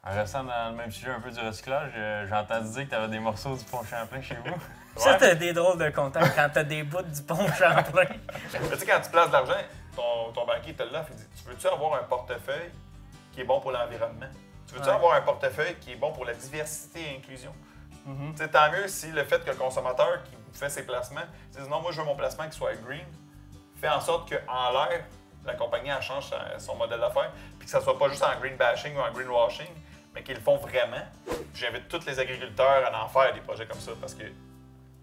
En restant dans le même sujet un peu du recyclage, j'ai entendu dire que tu avais des morceaux du pont Champlain chez vous. Ça, t'as des drôles de contacts quand t'as des bouts du pont Champlain. Mais tu sais, quand tu places de l'argent, ton banquier te l'offre, il dit tu veux-tu avoir un portefeuille qui est bon pour l'environnement? Tu veux-tu avoir un portefeuille qui est bon pour la diversité et l'inclusion? Tu sais, tant mieux si le fait que le consommateur qui fait ses placements dise non, moi je veux mon placement qui soit green, fait en sorte qu'en l'air, la compagnie elle change son modèle d'affaires, puis que ça soit pas juste en green bashing ou en greenwashing, mais qu'ils le font vraiment. J'invite tous les agriculteurs à en faire des projets comme ça parce que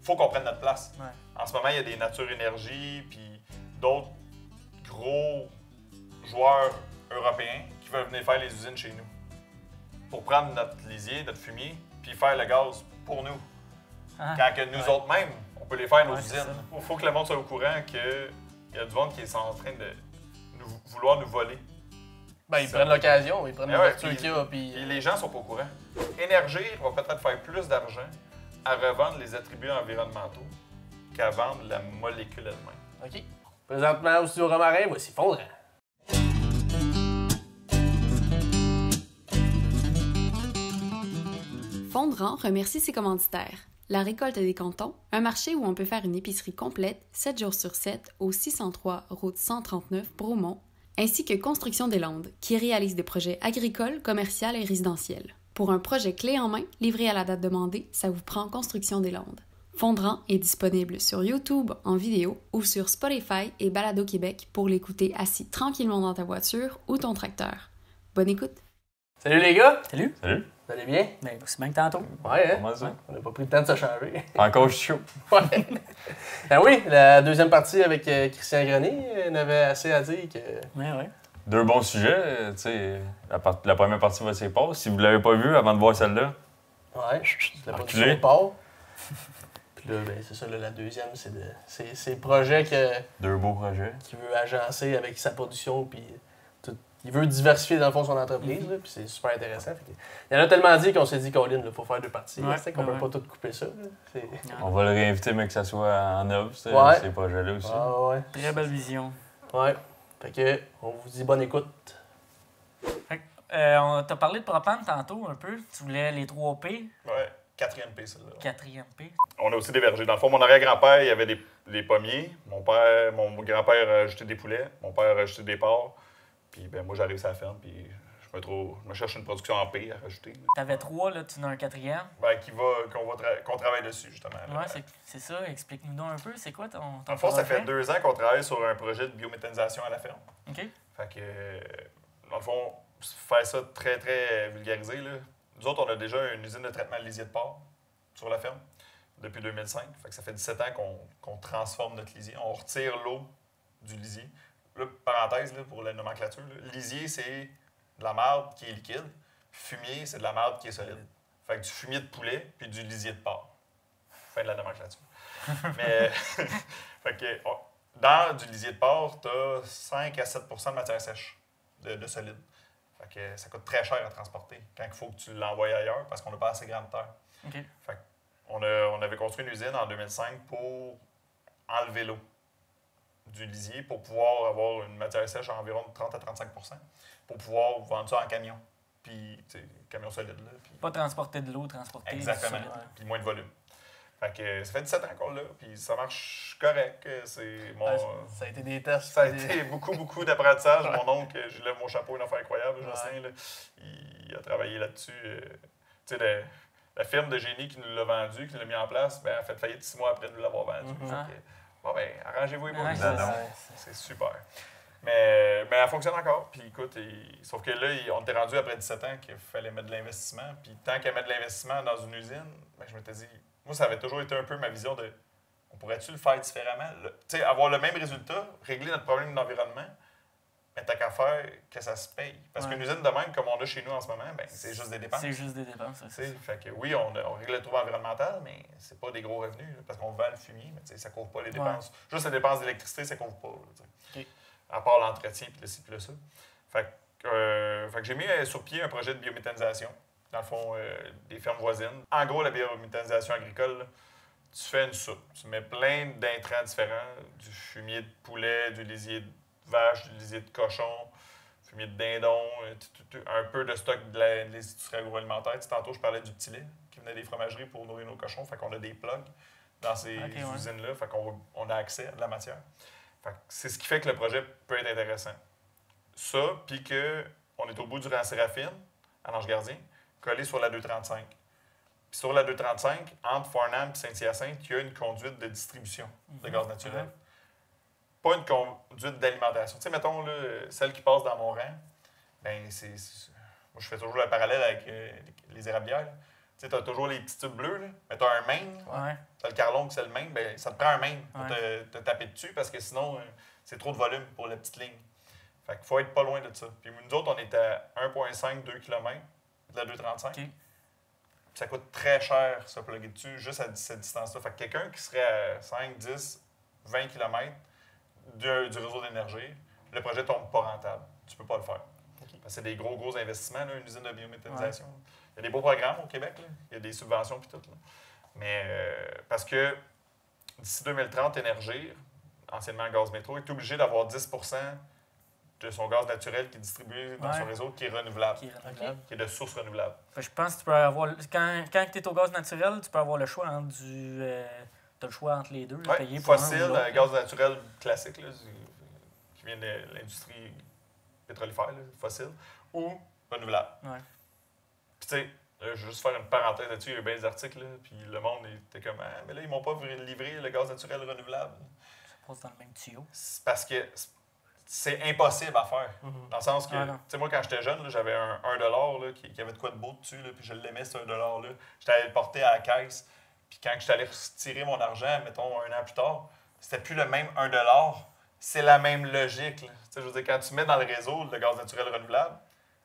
faut qu'on prenne notre place. Ouais. En ce moment, il y a des Nature Énergie puis d'autres gros joueurs européens qui veulent venir faire les usines chez nous pour prendre notre lisier, notre fumier, puis faire le gaz pour nous. Quand que nous autres mêmes, on peut les faire nos usines. Il faut que le monde soit au courant qu'il y a du monde qui est en train de vouloir nous voler. Ben, ils prennent l'occasion, ils prennent l'ouverture qu'il y a. Puis les gens sont pas au courant. Énergir va peut-être faire plus d'argent à revendre les attributs environnementaux qu'à vendre la molécule elle-même. OK. Présentement, au studio Romarin, voici Fondrant. Fondrant remercie ses commanditaires. La Récolte des Cantons, un marché où on peut faire une épicerie complète 7 jours sur 7 au 603 route 139 Bromont, ainsi que Construction des Landes, qui réalise des projets agricoles, commerciaux et résidentiels. Pour un projet clé en main, livré à la date demandée, ça vous prend Construction des Landes. Fondrant est disponible sur YouTube en vidéo ou sur Spotify et Balado Québec pour l'écouter assis tranquillement dans ta voiture ou ton tracteur. Bonne écoute! Salut les gars! Salut. Salut. Vous allez bien? Ben, aussi bien que tantôt. Ouais, hein? Comment ça? On n'a pas pris le temps de se changer. Encore je suis chaud. Ouais. Ben oui, la deuxième partie avec Christian Grenier, on avait assez à dire que... Ouais. Deux bons sujets. Tu sais, la première partie va s'y passer. Si vous ne l'avez pas vu avant de voir celle-là, Ouais, c'était pas du Reculé. support. Puis là, ben, c'est ça, là, la deuxième, c'est le projet deux beaux projets. qu'il veut agencer avec sa production, puis il veut diversifier dans le fond son entreprise, là, puis c'est super intéressant. Fait que, il y en a tellement dit qu'on s'est dit, Colin, il faut faire deux parties. Ouais, C'est qu'on peut ouais. pas tout couper ça. Là. C'est... On va le réinviter, mais que ça soit en œuvre, ces projets-là aussi. Ah ouais. Très belle vision. Ouais. Fait que, on vous dit bonne écoute. On t'a parlé de propane tantôt un peu. Tu voulais les 3 P, Ouais, 4e P, celle-là. 4e P. On a aussi des vergers. Dans le fond, mon arrière-grand-père, il y avait des pommiers. Mon grand-père a ajouté des poulets. Mon père a ajouté des porcs. Puis ben, moi, j'arrive sur la ferme, puis je me cherche une production en P à rajouter. T'avais 3, là, tu en as un 4e. Ben, qu'on travaille dessus, justement. là. Ouais, c'est ça. Explique-nous donc un peu. C'est quoi ton Dans le fond, ça fait projet? 2 ans qu'on travaille sur un projet de biométhanisation à la ferme. OK. Fait que, dans le fond, faire ça très, très vulgarisé, là. Nous autres, on a déjà une usine de traitement de lisier de porc sur la ferme depuis 2005. Fait que ça fait 17 ans qu'on transforme notre lisier. On retire l'eau du lisier. Là, parenthèse là, pour la nomenclature, là. Lisier, c'est de la marde qui est liquide. Fumier, c'est de la marde qui est solide. Fait que du fumier de poulet puis du lisier de porc. Fin de la nomenclature. Mais, fait que, dans du lisier de porc, tu as 5 à 7 de matière sèche, de solide. Fait que ça coûte très cher à transporter quand il faut que tu l'envoies ailleurs parce qu'on n'a pas assez grande terre. OK. Fait on avait construit une usine en 2005 pour enlever l'eau du lisier pour pouvoir avoir une matière sèche à environ de 30 à 35 pour pouvoir vendre ça en camion. Puis, tu sais, camion solide. Là, puis... Pas transporter de l'eau, transporter Exactement. du solide. Puis moins de volume. Fait que ça fait 17 ans qu'on l'a, puis ça marche correct. C'est mon... Ça a été des tests. Ça a été beaucoup d'apprentissage. Mon oncle, je lève mon chapeau, une affaire incroyable, Jocelyn, là, il a travaillé là-dessus. Tu sais, la firme de génie qui nous l'a vendu, qui nous l'a mis en place, ben, elle a fait faillite 6 mois après de nous l'avoir vendu. Fait que, bon, ben, arrangez-vous et moi. Ouais, C'est super. Mais elle fonctionne encore. Puis écoute, sauf que là, on était rendu après 17 ans qu'il fallait mettre de l'investissement. Puis tant qu'à mettre de l'investissement dans une usine, ben, je m'étais dit, moi, ça avait toujours été un peu ma vision de, on pourrait-tu le faire différemment? Tu sais, avoir le même résultat, régler notre problème d'environnement, mais t'as qu'à faire que ça se paye. Parce qu'une usine de même, comme on a chez nous en ce moment, ben, c'est juste des dépenses. C'est juste des dépenses, ça. Fait que oui, on règle le trouble environnemental, mais c'est pas des gros revenus, là, parce qu'on vend le fumier, mais ça couvre pas les dépenses. Juste les dépenses d'électricité, ça couvre pas. Là, à part l'entretien, puis le ci, puis le ça. Fait que j'ai mis sur pied un projet de biométhanisation, dans le fond, des fermes voisines. En gros, la biométhanisation agricole, là, tu fais une soupe. Tu mets plein d'intrants différents, du fumier de poulet, du lisier de vache, du lisier de cochon, fumier de dindon, un peu de stock de l'industrie agroalimentaire. Tu sais, tantôt, je parlais du petit lait qui venait des fromageries pour nourrir nos cochons. Fait qu'on a des plugs dans ces usines-là. Fait qu'on a accès à de la matière. Fait que c'est ce qui fait que le projet peut être intéressant. Ça, puis qu'on est au bout du rang Séraphine, à l'Ange-Gardien, collé sur la 235. Puis sur la 235, entre Farnham et Saint-Hyacinthe, il y a une conduite de distribution de gaz naturel. Pas une conduite d'alimentation. Tu sais, mettons, là, celle qui passe dans mon rang, ben moi, je fais toujours le parallèle avec les érablières. Tu sais, tu as toujours les petits tubes bleus, là. Mais tu as un main, tu as le carlon qui c'est le main, ben ça te prend un main pour te taper dessus parce que sinon, c'est trop de volume pour la petite ligne. Fait qu'il faut être pas loin de ça. Puis nous autres, on est à 1,5-2 km de la 235. Okay. Ça coûte très cher se plugger dessus juste à cette distance-là. Fait que quelqu'un qui serait à 5, 10, 20 km du réseau d'énergie, le projet tombe pas rentable. Tu peux pas le faire. Okay. Parce que c'est des gros investissements, là, une usine de biométhanisation. Ouais. Il y a des beaux programmes au Québec, là. Il y a des subventions puis tout. Là. Mais parce que d'ici 2030, Énergir, anciennement Gaz Métro, est obligé d'avoir 10 de son gaz naturel qui est distribué dans son réseau qui est renouvelable. Qui est de source renouvelable. Je pense que tu peux avoir. Quand tu es au gaz naturel, tu peux avoir le choix entre tu as le choix entre les deux. Oui, payer pour fossile, gaz naturel classique, là, qui vient de l'industrie pétrolifère, là, fossile, ou renouvelable. Ouais. Puis tu sais, je vais juste faire une parenthèse là-dessus, il y a eu bien des articles, là, puis le monde était comme « Ah, mais là, ils m'ont pas livré le gaz naturel renouvelable. » Ça passe dans le même tuyau. C'est parce que c'est impossible à faire. Dans le sens que, tu sais, moi, quand j'étais jeune, j'avais un $1 là, qui avait de quoi de beau dessus, là, puis je l'aimais, ce $1-là. J'étais allé le porter à la caisse, puis quand j'étais allé retirer mon argent, mettons, 1 an plus tard, c'était plus le même $1. C'est la même logique. Tu sais, je veux dire, quand tu mets dans le réseau le gaz naturel renouvelable,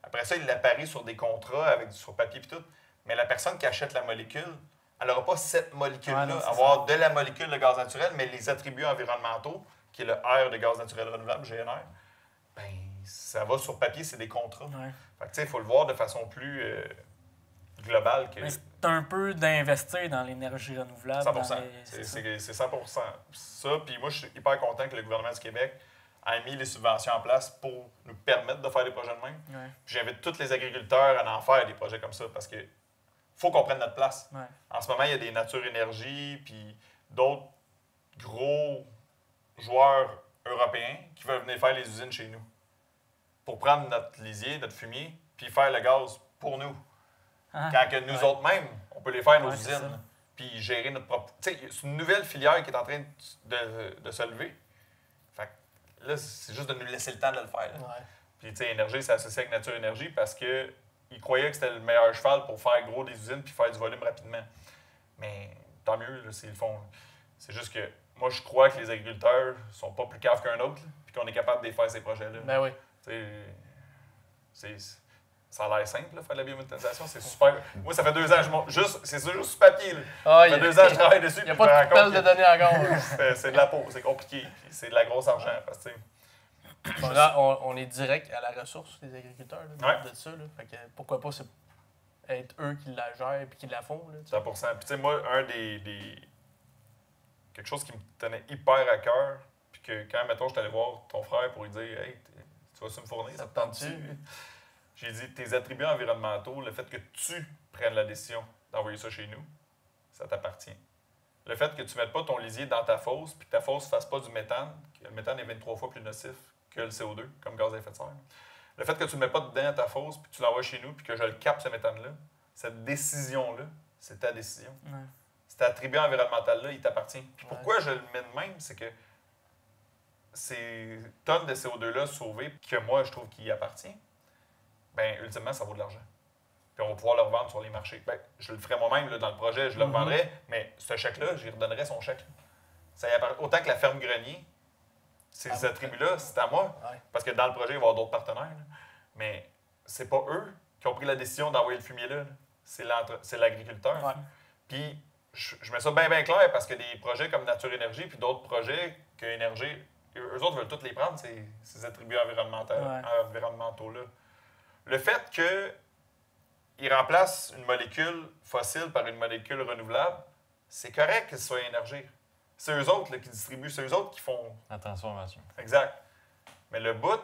après ça, il apparaît sur des contrats sur papier et tout, mais la personne qui achète la molécule, elle n'aura pas cette molécule-là, avoir de la molécule de gaz naturel, mais les attributs environnementaux, qui est le R de gaz naturel renouvelable, GNR, ben ça va sur papier, c'est des contrats. Ouais. Fait que tu sais, il faut le voir de façon plus globale. Que... C'est un peu d'investir dans l'énergie renouvelable. 100%. C'est 100%. Ça, puis moi, je suis hyper content que le gouvernement du Québec ait mis les subventions en place pour nous permettre de faire des projets de même. Ouais. J'invite tous les agriculteurs à en faire des projets comme ça parce que faut qu'on prenne notre place. Ouais. En ce moment, il y a des Nature Énergie puis d'autres gros joueurs européens qui veulent venir faire les usines chez nous pour prendre notre lisier, notre fumier, puis faire le gaz pour nous. Quand que nous autres mêmes, on peut les faire nos usines, puis gérer notre propre... Tu sais, c'est une nouvelle filière qui est en train de se lever. Fait que là, c'est juste de nous laisser le temps de le faire. Ouais. Puis, tu sais, Énergie, c'est associé avec Nature Énergie parce qu'ils croyaient que c'était le meilleur cheval pour faire gros des usines puis faire du volume rapidement. Mais tant mieux, là, s'ils le font. C'est juste que moi, je crois que les agriculteurs sont pas plus caves qu'un autre, puis qu'on est capable de faire ces projets-là. Ben oui. Ça a l'air simple, là, faire de la biométhanisation, c'est super. Moi, ça fait 2 ans, c'est ça, juste sur papier. Là. Ça fait 2 ans que je travaille dessus. Il n'y a pas de pelle de données encore. C'est de la peau, c'est compliqué, puis c'est de la grosse argent. Parce que, bon, là, on est direct à la ressource des agriculteurs là, de ça. Là. Fait que, pourquoi pas être eux qui la gèrent et qui la font. Là, 100%. Puis tu sais, moi, quelque chose qui me tenait hyper à cœur, puis que quand, mettons, je suis allé voir ton frère pour lui dire « Hey, tu vas-tu me fournir, ça te tente-tu? » J'ai dit, tes attributs environnementaux, le fait que tu prennes la décision d'envoyer ça chez nous, ça t'appartient. Le fait que tu ne mettes pas ton lisier dans ta fosse, puis que ta fosse ne fasse pas du méthane, que le méthane est 23 fois plus nocif que le CO2, comme gaz à effet de serre. Le fait que tu ne le mets pas dedans ta fosse, puis que tu l'envoies chez nous, puis que je le capte, ce méthane-là, cette décision-là, c'est ta décision. Ouais. Cet attribut environnemental-là, il t'appartient. Puis pourquoi je le mets de même, c'est que ces tonnes de CO2-là sauvées, que moi, je trouve qu'il y appartient, bien, ultimement, ça vaut de l'argent. Puis on va pouvoir le revendre sur les marchés. Bien, je le ferai moi-même là, dans le projet, je le revendrai, mais ce chèque-là, j'y redonnerai son chèque. Ça autant que la ferme grenier, ces attributs-là, c'est à moi. Ouais. Parce que dans le projet, il va y avoir d'autres partenaires. Là. Mais c'est pas eux qui ont pris la décision d'envoyer le fumier là. C'est l'agriculteur. Ouais. Puis je mets ça bien clair parce que des projets comme Nature Énergie puis d'autres projets que Énergie, eux autres veulent tous les prendre, ces attributs environnementaux-là. Le fait qu'ils remplacent une molécule fossile par une molécule renouvelable, c'est correct que ce soit Énergie. C'est eux autres là, qui distribuent, c'est eux autres qui font... La transformation. Exact. Mais le bout,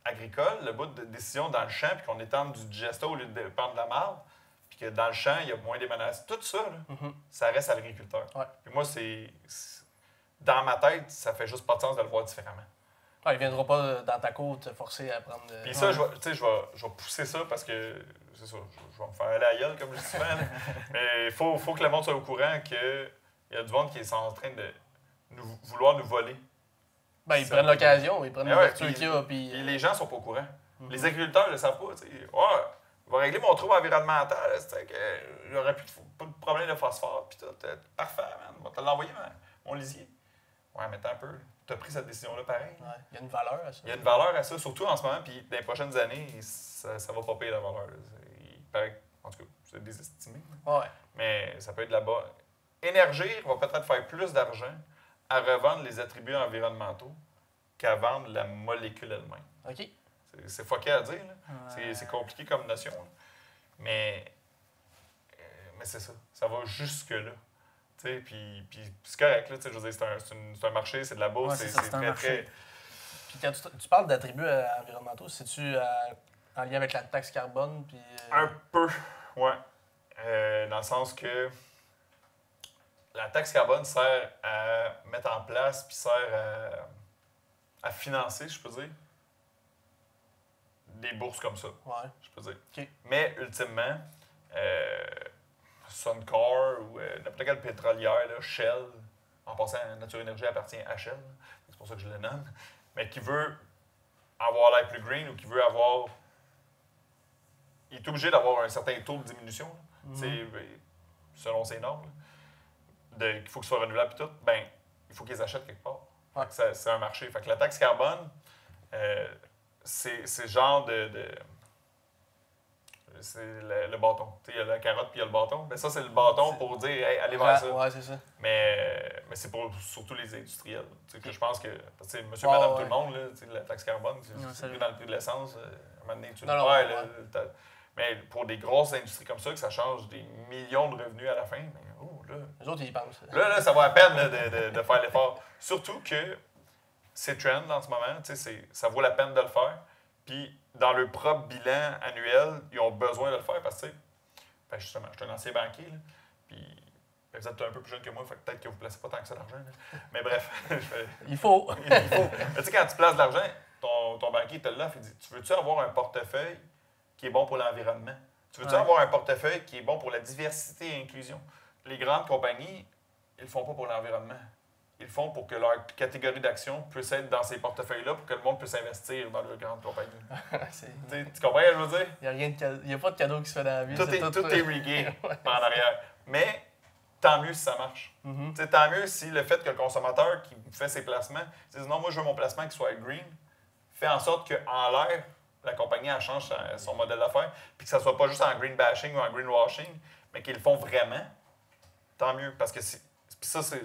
agricole, le bout de décision dans le champ, puis qu'on étende du digesto au lieu de dépendre de la marde, puis que dans le champ, il y a moins d'émanations. Tout ça, là, ça reste à l'agriculteur. Ouais. Puis moi, dans ma tête, ça fait juste pas de sens de le voir différemment. Ouais, il viendra pas dans ta cour te forcer à prendre. Puis ça, je vais pousser ça parce que, c'est ça, je vais me faire aller à la gueule, comme je dis souvent. Là. Mais il faut que le monde soit au courant qu'il y a du monde qui est en train de vouloir nous voler. Ben, ils prennent l'occasion, ils prennent l'ouverture qu'il y a. Puis les gens sont pas au courant. Les agriculteurs ne le savent pas. Je vais régler mon trouble environnemental. Il n'y aurait plus de problème de phosphore. Puis tout. Parfait, man. Je vais te l'envoyer, mon lisier. Ouais, mais attends un peu. Tu as pris cette décision-là pareil. Ouais, il y a une valeur à ça. Il y a une valeur à ça, surtout en ce moment. Puis dans les prochaines années, ça va pas payer la valeur. Il paraît, en tout cas, c'est désestimé. Ouais. Mais ça peut être là-bas. Énergir va peut-être faire plus d'argent à revendre les attributs environnementaux qu'à vendre la molécule elle-même. OK. C'est fucké à dire. Là. C'est compliqué comme notion. Là. Mais c'est ça. Ça va jusque-là. Puis c'est correct. Là, je veux dire, c'est un marché, c'est de la bourse. Ouais, c'est un très, marché. très... Puis quand tu parles d'attributs environnementaux, c'est-tu en lien avec la taxe carbone? Puis, Un peu, ouais. Dans le sens que la taxe carbone sert à mettre en place puis sert à financer, je peux dire, des bourses comme ça, Ouais. je peux dire. OK. Mais ultimement, Suncor ou n'importe quelle pétrolière, là, Shell, en passant, Nature Énergie appartient à Shell, c'est pour ça que je le nomme, mais qui veut avoir l'air plus green ou qui veut avoir... Il est obligé d'avoir un certain taux de diminution, selon ses normes, qu'il faut que ce soit renouvelable et tout, ben, il faut qu'ils achètent quelque part. Ouais. C'est un marché. Fait que la taxe carbone, c'est le genre c'est le bâton. Il y a la carotte puis il y a le bâton. Mais ça, c'est le bâton pour dire hey, allez vers ça. Ouais, c'est ça. Mais c'est pour surtout les industriels. Que je pense que monsieur, madame, tout le monde, là, la taxe carbone, c'est plus dans le prix de l'essence. À un moment donné, tu le perds. Mais pour des grosses industries comme ça, que ça change des millions de revenus à la fin, mais les autres, ils y pensent. Là, ça vaut la peine de faire l'effort. Surtout que c'est trend en ce moment, ça vaut la peine de le faire. Puis, dans leur propre bilan annuel, ils ont besoin de le faire parce que, justement, je suis un ancien banquier, là, puis vous êtes un peu plus jeune que moi, fait que peut-être que vous ne placez pas tant que ça d'argent. Mais bref. Il faut. Mais tu sais, quand tu places de l'argent, ton banquier te l'offre, il dit tu veux-tu avoir un portefeuille qui est bon pour l'environnement? Tu veux-tu avoir un portefeuille qui est bon pour la diversité et l'inclusion? Les grandes compagnies, ils le font pas pour l'environnement. Ils le font pour que leur catégorie d'action puisse être dans ces portefeuilles-là pour que le monde puisse investir dans leurs grandes compagnies. Tu comprends ce que je veux dire? Il n'y a pas de cadeau qui se fait dans la vie. Tout est riggé en arrière. Mais tant mieux si ça marche. Tant mieux si le fait que le consommateur qui fait ses placements dit non, moi je veux mon placement qui soit green, fait en sorte qu'en l'air, la compagnie elle change son modèle d'affaires, puis que ça ne soit pas juste en green bashing ou en greenwashing, mais qu'ils le font vraiment, tant mieux. Parce que ça, c'est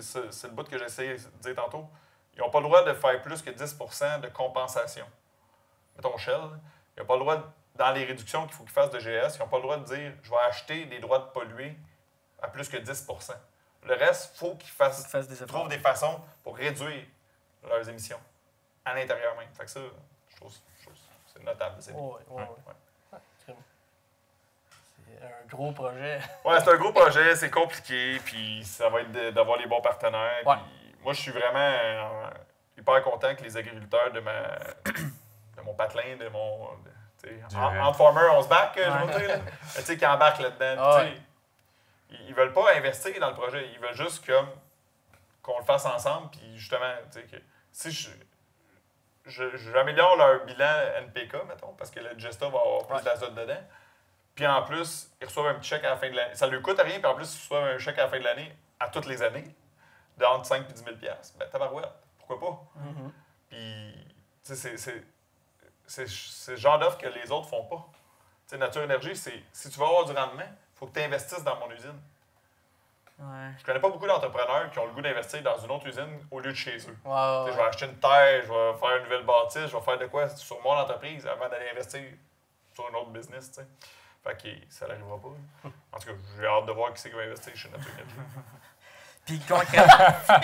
le bout que j'ai essayé de dire tantôt. Ils n'ont pas le droit de faire plus que 10 % de compensation. Mettons Shell, ils n'ont pas le droit, dans les réductions qu'il faut qu'ils fassent de GS, ils n'ont pas le droit de dire je vais acheter des droits de polluer à plus que 10 % Le reste, il faut qu'ils trouvent des façons pour réduire leurs émissions à l'intérieur même. Fait que ça, je trouve c'est notable. C'est bien. C'est un gros projet. Ouais, c'est un gros projet, c'est compliqué, puis ça va être d'avoir les bons partenaires. Ouais. Moi, je suis vraiment hyper content que les agriculteurs de mon patelin, de mon... En farmer, on se back, je veux dire. Tu sais, qui embarquent là-dedans. Ils veulent pas investir dans le projet, ils veulent juste qu'on le fasse ensemble, puis justement, tu sais, que si j'améliore leur bilan NPK, mettons, parce que le Gesta va avoir plus d'azote dedans. Puis en plus, ils reçoivent un petit chèque à la fin de l'année. Ça ne leur coûte rien, puis en plus, ils reçoivent un chèque à la fin de l'année, à toutes les années, de entre 5 et 10 000 ben, tabarouette, pourquoi pas? Puis, tu sais, c'est le genre d'offre que les autres font pas. Tu sais, Nature Énergie, si tu veux avoir du rendement, il faut que tu investisses dans mon usine. Ouais. Je connais pas beaucoup d'entrepreneurs qui ont le goût d'investir dans une autre usine au lieu de chez eux. Ouais. Je vais acheter une terre, je vais faire une nouvelle bâtisse, je vais faire de quoi sur mon entreprise avant d'aller investir sur un autre business. T'sais. Fait que ça n'arrivera pas. En tout cas, j'ai hâte de voir qui c'est qui va investir chez Nature Énergie. Puis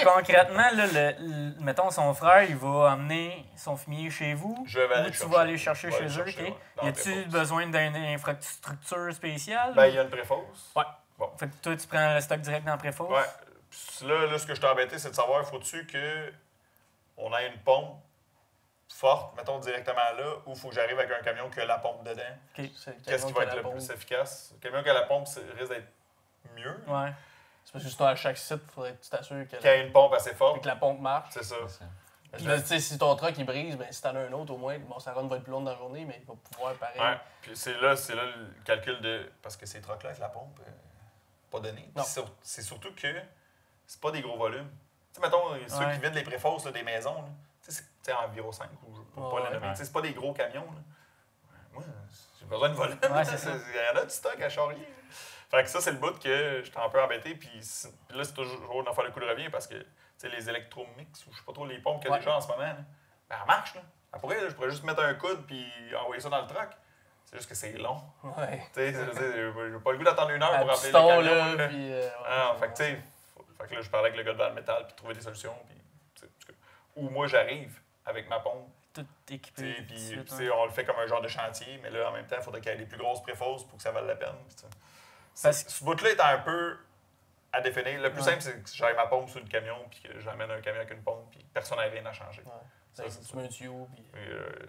concrètement, là, mettons, son frère, il va amener son fumier chez vous. Je vais aller ou tu chercher. vas aller chercher Je vais chez aller eux. chercher, OK? ouais, dans Y le a-tu préfausse. besoin d'une infrastructure spéciale? Ben, il y a une préfausse. Ouais. Fait que toi, tu prends le stock direct dans le préfausse? Ouais. Puis là, ce que je t'ai embêté, c'est de savoir, faut-tu qu'on ait une pompe forte, mettons directement là, ou faut que j'arrive avec un camion qui a la pompe dedans? OK. Qu'est-ce qui va être le plus efficace? Le camion qui a la pompe risque d'être mieux. Ouais. C'est parce que justement, à chaque site, il faudrait que tu t'assures Qu'il y ait une pompe assez forte. que la pompe marche. C'est ça. Puis là, tu sais, si ton truck il brise, ben si t'en as un autre, au moins, bon, sa run va être plus longue dans la journée, mais il va pouvoir pareil. Ouais. Puis c'est là le calcul de. Parce que ces trucks-là avec la pompe, pas donné. Non. Puis c'est surtout que c'est pas des gros volumes. Tu sais, mettons, ceux qui viennent des préfosses, là, des maisons, là, tu sais, c'est environ 5 ou je peux pas le nommer. Tu sais, c'est pas des gros camions. Là. Moi, j'ai besoin de volume. Ouais, c'est ça. Il y en a du stock à charrier. Fait que ça, c'est le bout que j'étais un peu embêté. Puis là, c'est toujours une affaire de coup de revient parce que tu sais, les électromix ou je sais pas trop les pompes qu'il y a déjà en ce moment, là, ben, elle marche. Là. Après, là, je pourrais juste mettre un coude puis envoyer ça dans le truck. C'est juste que c'est long. Ouais. Tu sais, j'ai pas le goût d'attendre 1 heure pour Un remplir le piston, camion. là, puis... Ah, fait que tu sais, fait que là, je parlais avec le gars de dans le métal puis trouver des solutions. Puis, tu sais, ou moi, j'arrive avec ma pompe. Tout équipé. Puis, tout de suite, tu sais, on le fait comme un genre de chantier, mais là, en même temps, il faudrait qu'il y ait des plus grosses préfosses pour que ça vaille la peine. Puis, Parce que- ce bout-là est un peu à définir. Le plus Ouais. simple, c'est que j'aille ma pompe sur le camion, puis que j'amène un camion avec une pompe, puis personne n'a rien à changer. Ouais. Ça, c'est Tu mets un tuyau, puis...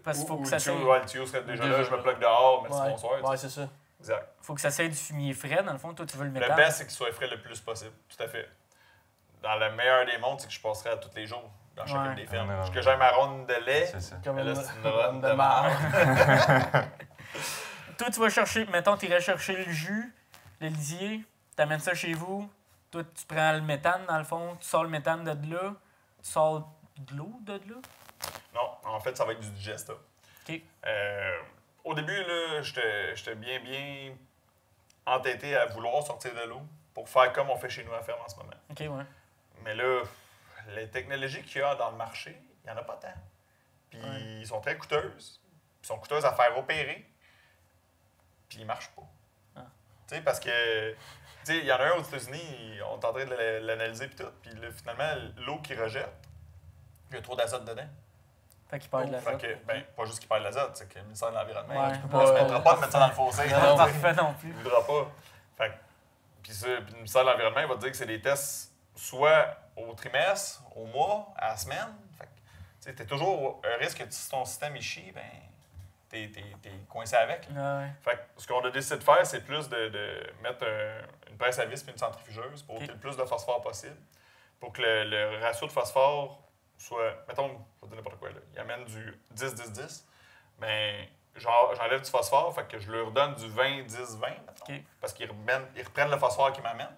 Parce qu'il faut ou que le ça tuyau, s'aille. ouais, le tuyau serait déjà Déjà là, je me là. bloque dehors, merci, Ouais. bonsoir. tu Ouais, sais. c'est ça. Exact. Faut que ça s'aille du fumier frais, dans le fond. Toi, tu veux le Le métal. best, c'est qu'il soit frais le plus possible. Tout à fait. Dans le meilleur des mondes, c'est que je passerais à tous les jours dans chacune Ouais. des fermes. Ouais. Que j'ai ma ronde de lait, C'est ça. Comme mais là, une c'est une ronde de marde. marde. Toi, tu vas chercher, mettons, tu irais chercher le jus, le lisier, tu amènes ça chez vous. Toi, tu prends le méthane, dans le fond, tu sors le méthane de là, tu sors de l'eau de là. Non, en fait, ça va être du digesta. OK. Au début, là, j'étais bien entêté à vouloir sortir de l'eau pour faire comme on fait chez nous à la ferme en ce moment. OK, ouais. Mais là, les technologies qu'il y a dans le marché, il n'y en a pas tant. Puis Ouais. ils sont très coûteuses. Ils sont coûteuses à faire opérer. Puis ils ne marchent pas. Ah. Tu sais, parce que, tu sais, il y en a un aux États-Unis, on est en train de l'analyser puis tout. Puis là, finalement, l'eau qu'ils rejettent, il y a trop d'azote dedans. Fait qu'il perd de la Fait que, ben, pas juste qu'il perd de l'azote, c'est que le ministère de l'Environnement, Ouais. tu peux pas, se mettra pas de mettre ça dans le fossé. Non, non. Parfait non plus. Il ne voudra pas. Fait que, puis le ministère de l'Environnement il va te dire que c'est des tests soit au trimestre, au mois, à la semaine. Fait que, tu es toujours un risque que si ton système il chie, ben, t'es coincé avec. Là. Ouais. Fait que ce qu'on a décidé de faire, c'est plus de mettre une presse à vis et une centrifugeuse pour ôter le plus de phosphore possible. Pour que le ratio de phosphore soit, mettons, je vais dire n'importe quoi, là, il amène du 10-10-10, mais j'enlève du phosphore, fait que je leur donne du 20-10-20, OK. parce qu'ils reprennent le phosphore qu'ils m'amènent,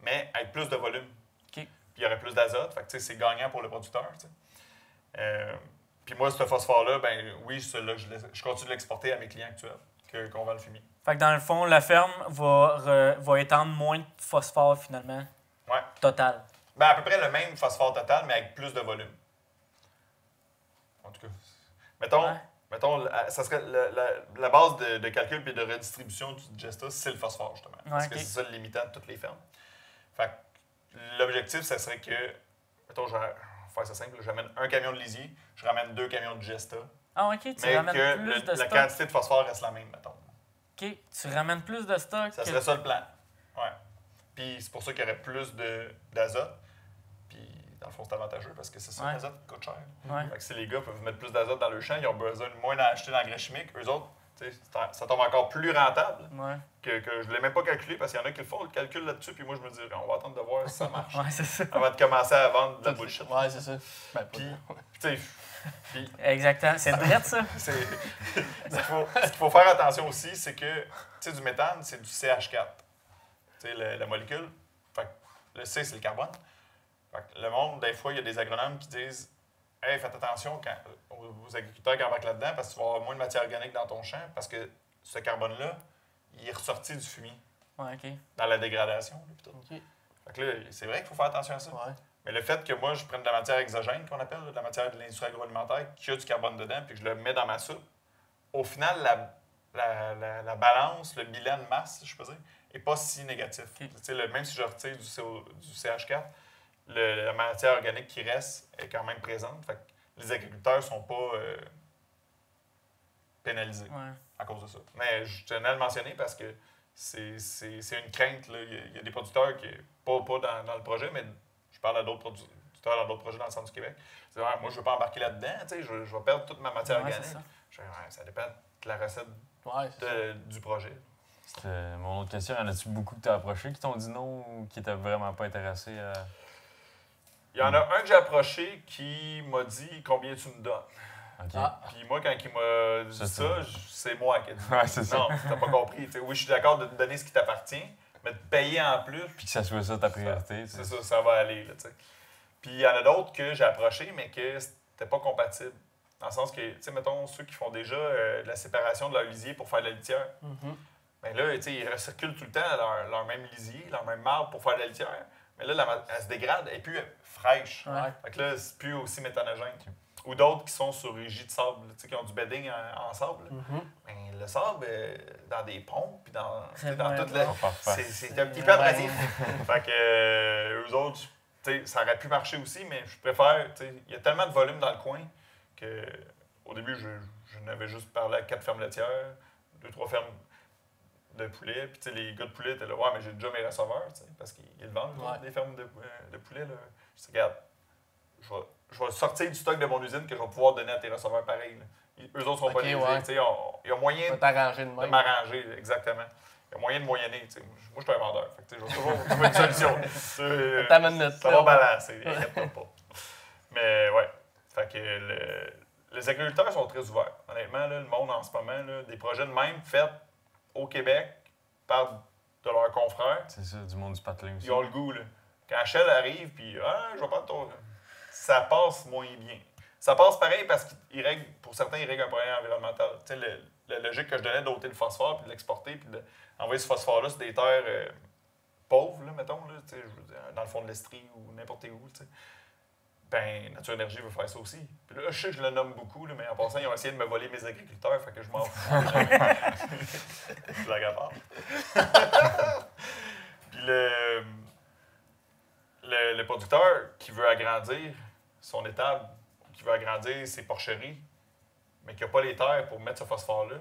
mais avec plus de volume. OK. Puis il y aurait plus d'azote, fait que tu sais, c'est gagnant pour le producteur. Tu sais. Puis moi, ce phosphore-là, ben oui, je continue de l'exporter à mes clients actuels, qu'on vend le fumier. Fait que dans le fond, la ferme va étendre moins de phosphore finalement. Ouais. Total. Ben, à peu près le même phosphore total, mais avec plus de volume. En tout cas. Mettons, ça serait la base de calcul et de redistribution du digesta, c'est le phosphore, justement. Parce que ok. c'est ça le limitant de toutes les fermes. Fait que l'objectif, ça serait que, mettons, je vais faire ça simple, j'amène un camion de lisier, je ramène 2 camions de digesta, Ah, OK, tu mais ramènes que plus de la stock. quantité de phosphore reste la même, mettons. OK, tu ramènes plus de stock. Ça que- serait ça le plan. Ouais. Puis c'est pour ça qu'il y aurait plus d'azote. Puis dans le fond, c'est avantageux parce que c'est ça, Ouais. l'azote coûte cher. Ouais. Fait que si les gars peuvent mettre plus d'azote dans leur champ, ils ont besoin de moins d'acheter d'engrais chimiques. Eux autres, tu sais, ça tombe encore plus rentable Ouais. que je ne l'ai même pas calculé parce qu'il y en a qui le font, le calcul là-dessus. Puis moi, je me dis, on va attendre de voir si ça marche Ouais, c'est ça. avant de commencer à vendre de la bullshit. Ouais, c'est ça. Ben, pas Puis, de- tu sais, puis Exactement. C'est drôle, ça. ce qu'il faut faire attention aussi, c'est que, tu sais, du méthane, c'est du CH4. Tu sais, la molécule. Fait que le C, c'est le carbone. Fait que le monde, des fois, il y a des agronomes qui disent « Hey, faites attention aux agriculteurs qui embarquent là-dedans parce que tu vas avoir moins de matière organique dans ton champ parce que ce carbone-là, il est ressorti du fumier Ouais, OK. dans la dégradation. Là, pis tout. OK. Fait que là, c'est vrai qu'il faut faire attention à ça. Ouais. Mais le fait que moi, je prenne de la matière exogène, qu'on appelle, de la matière de l'industrie agroalimentaire, qui a du carbone dedans, puis que je le mets dans ma soupe, au final, la balance, le bilan de masse, si je peux dire, n'est pas si négatif. Ok. Tu sais, même si je retire du CH4, la matière organique qui reste est quand même présente. Fait que les agriculteurs ne sont pas pénalisés Ouais. à cause de ça. Mais je tenais à le mentionner parce que c'est une crainte. Là. Il y a des producteurs qui, pas dans le projet, mais je parle à d'autres producteurs dans d'autres projets dans le centre du Québec. C'est moi, je ne veux pas embarquer là-dedans. Je vais perdre toute ma matière Ouais, organique. c'est ça. Je fais, ça dépend de la recette Ouais, c'est ça. du projet. C'était mon autre question. Y en a-tu beaucoup que tu as approché qui t'ont dit non ou qui n'étaient vraiment pas intéressés à. Il y en a un que j'ai approché qui m'a dit combien tu me donnes. OK. Ah. Puis moi, quand il m'a dit Ça, ça, c'est moi qui ai dit. Ouais, c'est ça. Non, t'as pas compris. T'sais, oui, je suis d'accord de te donner ce qui t'appartient, mais de payer en plus, Puis que ça soit ça ta priorité. c'est ça, ça va aller. Là, t'sais. Puis il y en a d'autres que j'ai approchés, mais que c'était pas compatible. Dans le sens que, tu sais, mettons, ceux qui font déjà de la séparation de leur lisier pour faire de la litière, bien là, tu sais, ils recirculent tout le temps leur même lisier, leur même marbre pour faire de la litière. Mais là, elle se dégrade, elle n'est plus fraîche. Ouais. Fait que là, c'est plus aussi méthanogène. Ou d'autres qui sont sur régie de sable, tu sais, qui ont du bedding en sable. Ben, le sable, dans des pompes, puis dans toute la... C'est un petit peu abrasif. Fait que eux autres, tu sais, ça aurait pu marcher aussi, mais je préfère, tu sais, il y a tellement de volume dans le coin que au début, je n'avais juste parlé à 4 fermes laitières, 2-3 fermes de poulet, puis tu sais, les gars de poulet étaient là, ouais, mais j'ai déjà mes receveurs, tu sais, parce qu'ils le vendent, des fermes de poulet, là. Je dis, regarde, je vais sortir du stock de mon usine que je vais pouvoir donner à tes receveurs pareils. Là. Eux autres sont pas lésés. Ouais. Il y a moyen Tu vas t'arranger de de même. m'arranger, exactement. Il y a moyen de moyenner. T'sais. Moi, je suis un vendeur. Fait que, je vais toujours trouver une solution. T'amènes notre Ça va balancer, inquiète-toi pas. Mais ouais. Fait que les agriculteurs sont très ouverts. Honnêtement, là, le monde en ce moment, là, des projets de même faits au Québec par de leurs confrères, C'est ça, du monde du patelin aussi. ils ont le goût. Là. Quand Shell arrive, puis je vais prendre ton. Ça passe moins bien. Ça passe pareil parce qu'ils règlent, pour certains, ils règlent un problème environnemental. Tu sais, la logique que je donnais d'ôter le phosphore, puis de l'exporter, puis d'envoyer ce phosphore-là sur des terres pauvres, là, mettons, là, tu sais, je veux dire, dans le fond de l'Estrie ou n'importe où, tu sais. Ben, Nature Énergie veut faire ça aussi. Puis là, je sais que je le nomme beaucoup, là, mais en passant, ils ont essayé de me voler mes agriculteurs, fait que je m'en fous. Blague à part. Puis le producteur qui veut agrandir son étable, qui veut agrandir ses porcheries, mais qui n'a pas les terres pour mettre ce phosphore-là,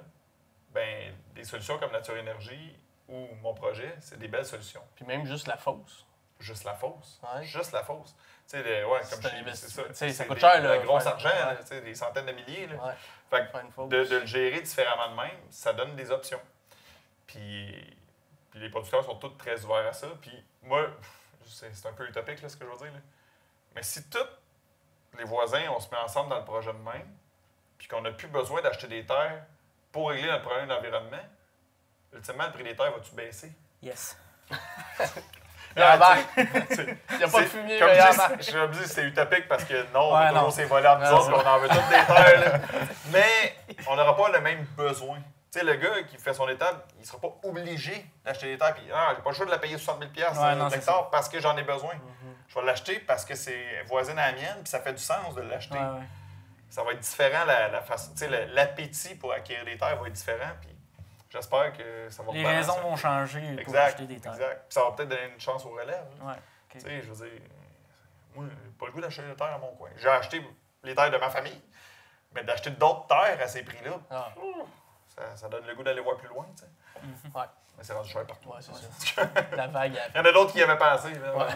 ben des solutions comme Nature Énergie ou mon projet, c'est des belles solutions. Puis même juste la fosse. Juste la fosse. Ouais. Juste la fosse. Tu sais, ouais, comme C'est je un dis, c'est ça. investissement. Tu sais, ça C'est coûte cher, là, un gros faire- argent, ouais. là, tu sais, des centaines de milliers. Là. Ouais. Fait que Faire une fosse. de le gérer différemment de même, ça donne des options. Puis les producteurs sont tous très ouverts à ça. Puis moi, c'est un peu utopique là, ce que je veux dire. Là. Mais si tous les voisins, on se met ensemble dans le projet de même, puis qu'on n'a plus besoin d'acheter des terres pour régler notre problème d'environnement, ultimement, le prix des terres va-tu baisser? Yes. Il y a un bac. Il Il n'y a pas de fumier, comme mais il y a un je bac. dis, je dis, c'est utopique parce que non, on Ouais, va toujours non. ces volets entre nous Non, autres, puis on en veut toutes des terres. Là. Mais on n'aura pas le même besoin. Tu sais, le gars qui fait son étable, il ne sera pas obligé d'acheter des terres. Puis, j'ai pas le choix de la payer 60 000 Ouais, non, c'est l'hectare parce que j'en ai besoin. Je vais l'acheter parce que c'est voisine à la mienne, puis ça fait du sens de l'acheter. Ouais. Ça va être différent, la façon. Tu sais, l'appétit pour acquérir des terres va être différent. Puis j'espère que ça va Les rebalancer. raisons vont changer pour Exact, acheter des terres. exact. Puis ça va peut-être donner une chance aux relèves. Là. Ouais. Tu sais, je veux dire, moi, j'ai pas le goût d'acheter des terres à mon coin. J'ai acheté les terres de ma famille, mais d'acheter d'autres terres à ces prix-là, Ah. ça donne le goût d'aller voir plus loin, tu sais. Ouais. Mais c'est rendu cher partout. Ouais, c'est ça. La vague, Il y en a d'autres qui y avaient pensé. Là. Ouais.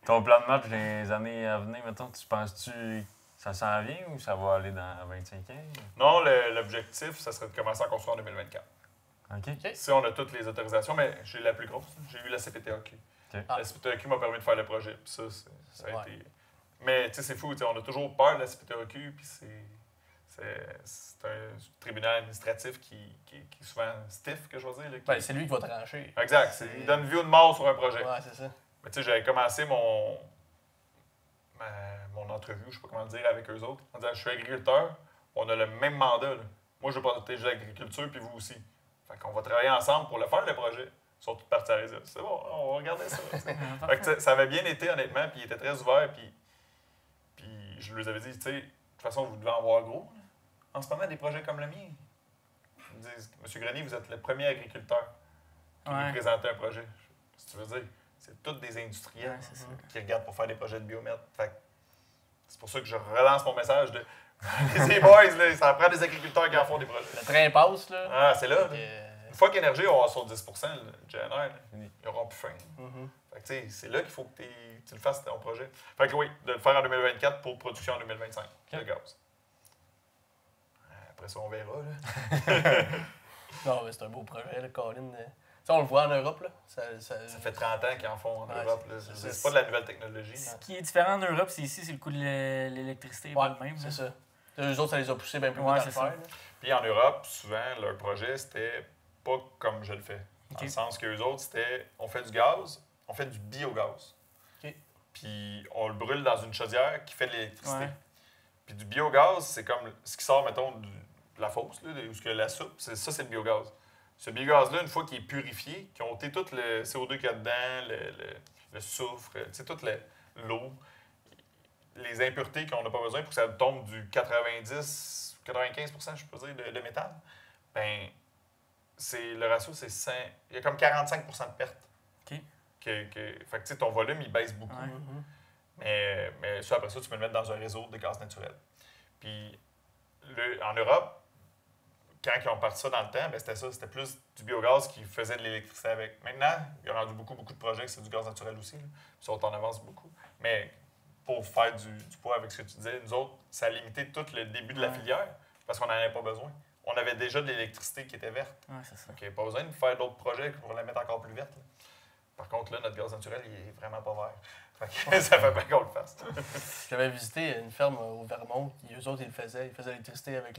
Ton plan de match dans les années à venir, mettons, tu penses-tu que ça s'en vient ou ça va aller dans 25 ans? Non, l'objectif, ça serait de commencer à construire en 2024. OK. Si on a toutes les autorisations, mais j'ai la plus grosse. J'ai eu la CPTAQ. OK. La CPTAQ m'a permis de faire le projet. Puis ça a Ouais. été... Mais tu sais, c'est fou. On a toujours peur de la CPTAQ. Puis c'est un tribunal administratif qui est souvent stiff, que je veux dire. Là, qui- Ben, c'est lui qui va trancher. Exact. Il donne vie ou de mort sur un projet. Ouais, c'est ça. Mais tu sais, j'avais commencé mon entrevue, je sais pas comment le dire, avec eux autres, en disant, je suis agriculteur, on a le même mandat. Là. Moi, je veux protéger l'agriculture, puis vous aussi. Fait qu'on va travailler ensemble pour le faire, le projet. Ils sont tous partis à la réserve. C'est bon, on va regarder ça. Fait que, ça avait bien été, honnêtement, puis ils étaient très ouverts, puis je leur avais dit, tu sais, de toute façon, vous devez en voir gros. Là. En ce moment, des projets comme le mien. Ils me disent, Monsieur Grenier, vous êtes le premier agriculteur qui Ouais. nous présentait un projet. Si tu veux dire, C'est tous des industriels Ouais, c'est ça. qui regardent pour faire des projets de biomètre. Fait que c'est pour ça que je relance mon message de les boys, là, ça prend des agriculteurs qui en font des projets. Le train passe, là. Ah, c'est là. Fait Une fois qu'Énergie aura sur 10 le GNR, là, Fini. ils n'auront plus faim. Mhm. Fait que, tu sais, c'est là qu'il faut que tu le fasses, ton projet. Fait que oui, de le faire en 2024 pour production en 2025, le gaz. Après ça, on verra. Là. Non, mais c'est un beau projet, là, Colin. Ça, on le voit en Europe, là. Ça Ça fait 30 ans qu'ils en font en Ouais, Europe. Là. c'est- C'est pas de la nouvelle technologie. Ce qui est différent en Europe, c'est ici, c'est le coût de l'électricité n'est Ouais, pas le même. c'est là. ça. Eux autres, ça les a poussés bien plus Ouais, vite à c'est le ça. faire. là. Puis en Europe, souvent, leur projet, c'était pas comme je le fais. Dans Ok. le sens qu'eux autres, c'était on fait du gaz, on fait du biogaz. Ok. Puis on le brûle dans une chaudière qui fait de l'électricité. Ouais. Puis du biogaz, c'est comme ce qui sort, mettons, de la fosse, là, où ce que la soupe, ça, c'est le biogaz. Ce biogaz-là, une fois qu'il est purifié, qu'ils ont ôté tout le CO2 qu'il y a dedans, le soufre, tu sais, toute l'eau, les impuretés qu'on n'a pas besoin pour que ça tombe du 95%, je peux dire, de méthane, ben le ratio, c'est 100, il y a comme 45% de perte. OK. Fait que, tu sais, ton volume, il baisse beaucoup. Ouais. Mhm. Mais ça, après ça, tu peux le mettre dans un réseau de gaz naturel. Puis, en Europe, quand ils ont parti ça dans le temps, ben c'était ça. C'était plus du biogaz qui faisait de l'électricité avec. Maintenant, il y a rendu beaucoup de projets que c'est du gaz naturel aussi. Là. Ça, on en avance beaucoup. Mais pour faire du poids avec ce que tu disais, nous autres, ça a limité tout le début de la Ouais. filière parce qu'on n'en avait pas besoin. On avait déjà de l'électricité qui était verte. Ouais, c'est ça. Donc, il n'y avait pas besoin de faire d'autres projets pour la mettre encore plus verte. Là. Par contre, là, notre gaz naturel, il est vraiment pas vert. Fait que ça fait bien qu'on le fasse. J'avais visité une ferme au Vermont, qui eux autres, ils faisaient l'électricité avec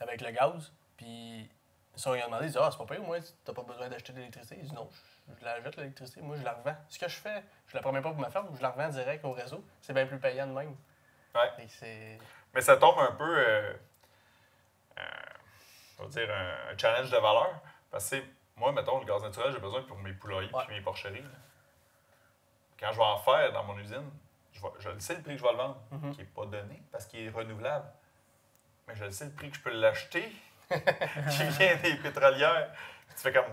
avec le gaz. Puis, ils ont demandé, ils disaient, ah, c'est pas pire, moi, t'as pas besoin d'acheter de l'électricité. Ils disent, non, je l'achète, l'électricité, moi, je la revends. Ce que je fais, je la promets pas pour ma ferme, je la revends direct au réseau. C'est bien plus payant de même. Ouais. Et c'est. Mais ça tombe un peu, on va dire, un challenge de valeur. Parce que, moi, mettons, le gaz naturel, j'ai besoin pour mes poulaillers Ouais. et mes porcheries. Là. Quand je vais en faire dans mon usine, je le sais le prix que je vais le vendre, Mhm. qui n'est pas donné parce qu'il est renouvelable. Mais je le sais le prix que je peux l'acheter, qui vient des pétrolières. Tu fais comme,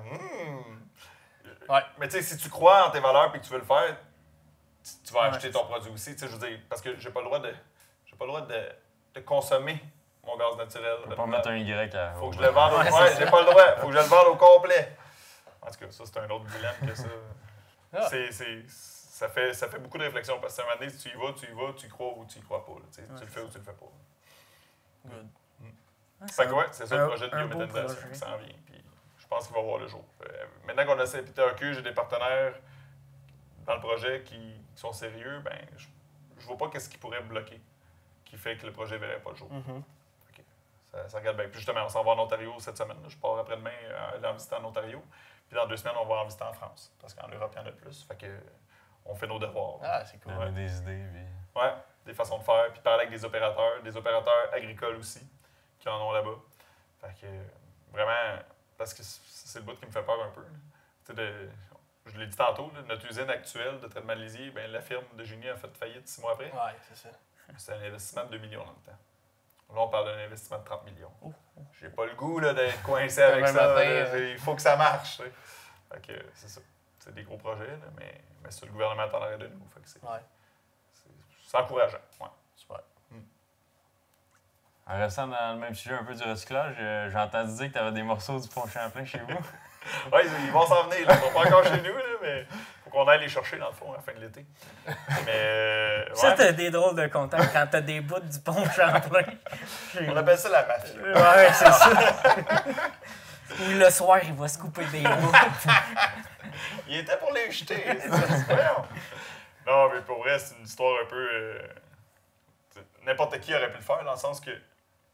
Ouais. Mais tu sais, si tu crois en tes valeurs et que tu veux le faire, tu vas Ouais, acheter c'est ton ça. produit aussi. Tu sais, je veux dire, parce que j'ai pas le droit de consommer mon gaz naturel. On peut pas mettre un Y à. Faut que je le vende au Ouais, ouais, c'est j'ai pas le droit. Faut que je le vende au complet. En tout cas, ça, c'est un autre dilemme que ça. Ah. Ça fait beaucoup de réflexion parce que à un moment donné, si tu y vas, tu y crois ou tu y crois pas. Là, tu sais, Ouais, tu le c'est fais ça. ou tu le fais pas. Good. Fait que ouais, c'est ça le un- projet de un beau biométhanisation projet. qui s'en vient. Puis je pense qu'il va voir le jour. Maintenant qu'on a CPTAQ, j'ai des partenaires dans le projet qui sont sérieux, ben je vois pas qu'est-ce qui pourrait bloquer, qui fait que le projet ne verrait pas le jour. Mhm. Ça regarde bien. Puis justement, on s'en va en Ontario cette semaine. Là. Je pars après-demain aller en visiter en Ontario. Puis dans 2 semaines, on va en visiter en France. Parce qu'en Europe, il y en a plus. Fait que on fait nos devoirs. Ah, c'est cool. On a des idées. Puis... Ouais, des façons de faire. Puis parler avec des opérateurs agricoles aussi, qui en ont là-bas. Fait que vraiment, parce que c'est le bout qui me fait peur un peu. Là. Tu sais, je l'ai dit tantôt, là, notre usine actuelle de traitement de lisier, ben, la firme de Génie a fait faillite 6 mois après. Ouais, c'est ça. C'est un investissement de 2 millions dans le temps. Là, on parle d'un investissement de 30 millions. Oh. J'ai pas le goût là, d'être coincé avec Demain ça. matin, là. Il faut que ça marche. Tu sais. Fait que c'est ça. C'est des gros projets, là, mais ça, le gouvernement est en arrêt de nous. Fait que Ouais, c'est encourageant. Ouais. super. En restant dans le même sujet un peu du recyclage, j'ai entendu dire que tu avais des morceaux du pont Champlain chez vous. Ouais, ils vont s'en venir. Là. Ils sont pas encore chez nous, là, mais faut qu'on aille les chercher dans le fond à la fin de l'été. Mais Ça, ouais, t'as des drôles de contacts quand t'as des bouts du pont Champlain. on appelle ça la mafia. Ouais, c'est ça. Ou le soir, il va se couper des bouts. Il était pour les jeter. Voyons. Non, mais pour vrai, c'est une histoire un peu. N'importe qui aurait pu le faire, dans le sens que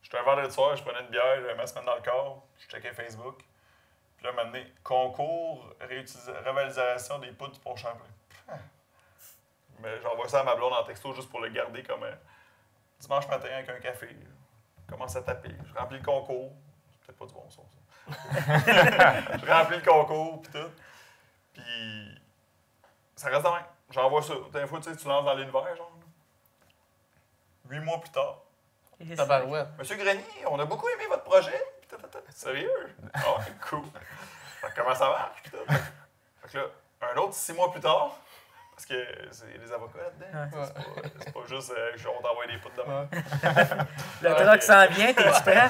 j'étais un vendredi soir, je prenais une bière, j'avais ma semaine dans le corps, je checkais Facebook. Puis là, maintenant, concours, revalorisation des poudres du pont Champlain. Mais j'envoie ça à ma blonde en texto juste pour le garder comme dimanche matin avec un café. Je commence à taper. Je remplis le concours. C'est peut-être pas du bon son, ça. Je remplis le concours, puis tout. Puis ça reste de même. J'envoie ça. Des fois, tu sais, tu lances dans l'univers, genre. 8 mois plus tard. Tabarouette. Monsieur Grenier, on a beaucoup aimé votre projet. Sérieux? Ah ouais, cool. Fait que comment ça marche? Puis tout. Fait que là, un autre 6 mois plus tard, parce que c'est les avocats là-dedans. Ouais. C'est pas juste on t'envoie des poutres de main. Le truck s'en vient, t'es-tu prêt?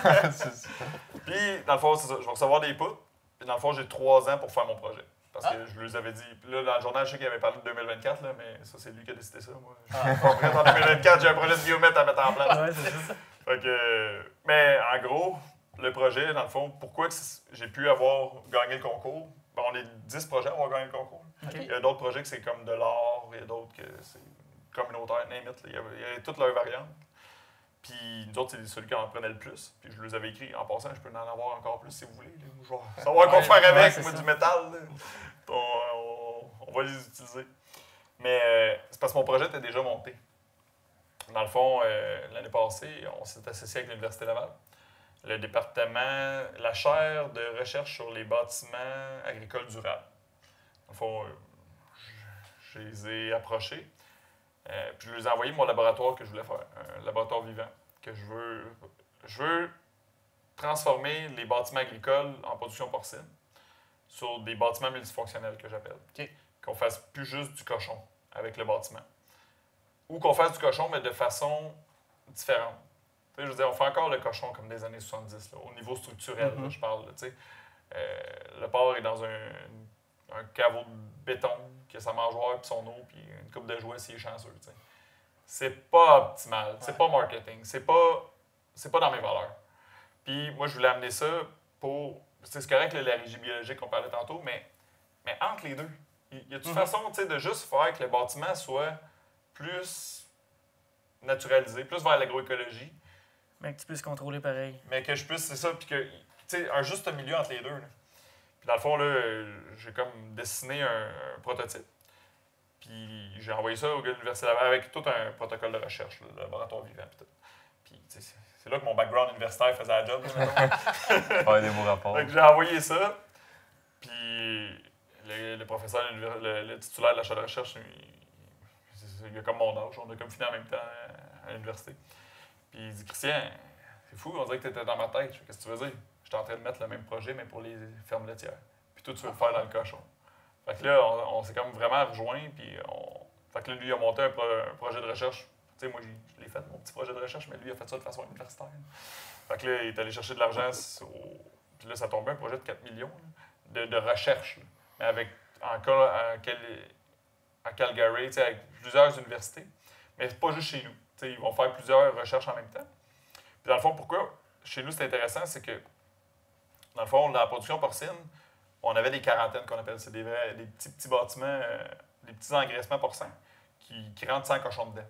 Puis, dans le fond, c'est ça. Je vais recevoir des poutres. Puis, dans le fond, j'ai 3 ans pour faire mon projet. Parce que je lui avais dit. Puis là, dans le journal, je sais qu'il avait parlé de 2024, là, mais ça, c'est lui qui a décidé ça. Moi, je suis pas prêt en 2024, j'ai un projet de biomètre à mettre en place. Ouais, c'est ça. Fait que, mais en gros, le projet, dans le fond, pourquoi que j'ai pu avoir gagné le concours? Ben, on est 10 projets à avoir gagné le concours. OK. Il y a d'autres projets que c'est comme de l'art, il y a d'autres que c'est communautaire, name it, il y a toutes leurs variantes. Puis nous autres, c'est celui qui en prenait le plus. Puis je les avais écrits en passant, je peux en avoir encore plus si vous voulez. Là. Je vais savoir quoi faire avec, c'est moi, ça. du métal. Là. On va les utiliser. Mais c'est parce que mon projet était déjà monté. Dans le fond, l'année passée, on s'est associé avec l'Université Laval. Le département, la chaire de recherche sur les bâtiments agricoles durables. Dans le fond, je les ai approchés. Puis je leur ai envoyé mon laboratoire que je voulais faire, un laboratoire vivant, que je veux transformer les bâtiments agricoles en production porcine sur des bâtiments multifonctionnels que j'appelle. OK. Qu'on fasse plus juste du cochon avec le bâtiment. Ou qu'on fasse du cochon, mais de façon différente. Tu sais, je veux dire, on fait encore le cochon comme des années 70, là, au niveau structurel, là, je parle. Là, tu sais. Le porc est dans un caveau de béton, qui a sa mangeoire, puis son eau, puis une coupe de jouets s'il est chanceux. Tu sais. C'est pas optimal, c'est pas marketing, c'est pas dans mes valeurs. Puis moi, je voulais amener ça pour... C'est correct, là, la régie biologique qu'on parlait tantôt, mais entre les deux. Il y a toute façon, tu sais, de juste faire que le bâtiment soit plus naturalisé, plus vers l'agroécologie. Mais que tu puisses contrôler pareil. Mais que je puisse, c'est ça, puis que, tu sais, un juste milieu entre les deux. Là. Puis dans le fond, là, j'ai comme dessiné un prototype. Puis j'ai envoyé ça au gars de l'Université Laval avec tout un protocole de recherche, là, le laboratoire vivant, puis tout. Puis, tu sais, c'est là que mon background universitaire faisait la job. Faire des beaux rapports. Fait que j'ai envoyé ça, puis le professeur, le titulaire de la chaire de recherche, il a comme mon âge, on a comme fini en même temps à l'université. Puis il dit, Christian, c'est fou, on dirait que tu étais dans ma tête. Je fais, qu'est-ce que tu veux dire? J'étais en train de mettre le même projet, mais pour les fermes laitières. Puis toi, tu veux le faire dans le cochon. Fait que là, on s'est comme vraiment rejoints, puis fait que là, lui, il a monté un projet de recherche. Tu sais, moi, je l'ai fait, mon petit projet de recherche, mais lui, il a fait ça de façon universitaire. Fait que là, il est allé chercher de l'argent, puis là, ça tombait un projet de 4 millions là, de recherche, là. Mais avec, à Calgary, tu sais, avec plusieurs universités. Mais c'est pas juste chez nous. Tu sais, ils vont faire plusieurs recherches en même temps. Puis dans le fond, pourquoi chez nous, c'est intéressant, c'est que, dans le fond, dans la production porcine, on avait des quarantaines qu'on appelle. C'est des petits bâtiments, des petits engraissements porcins qui rentrent 100 cochons dedans.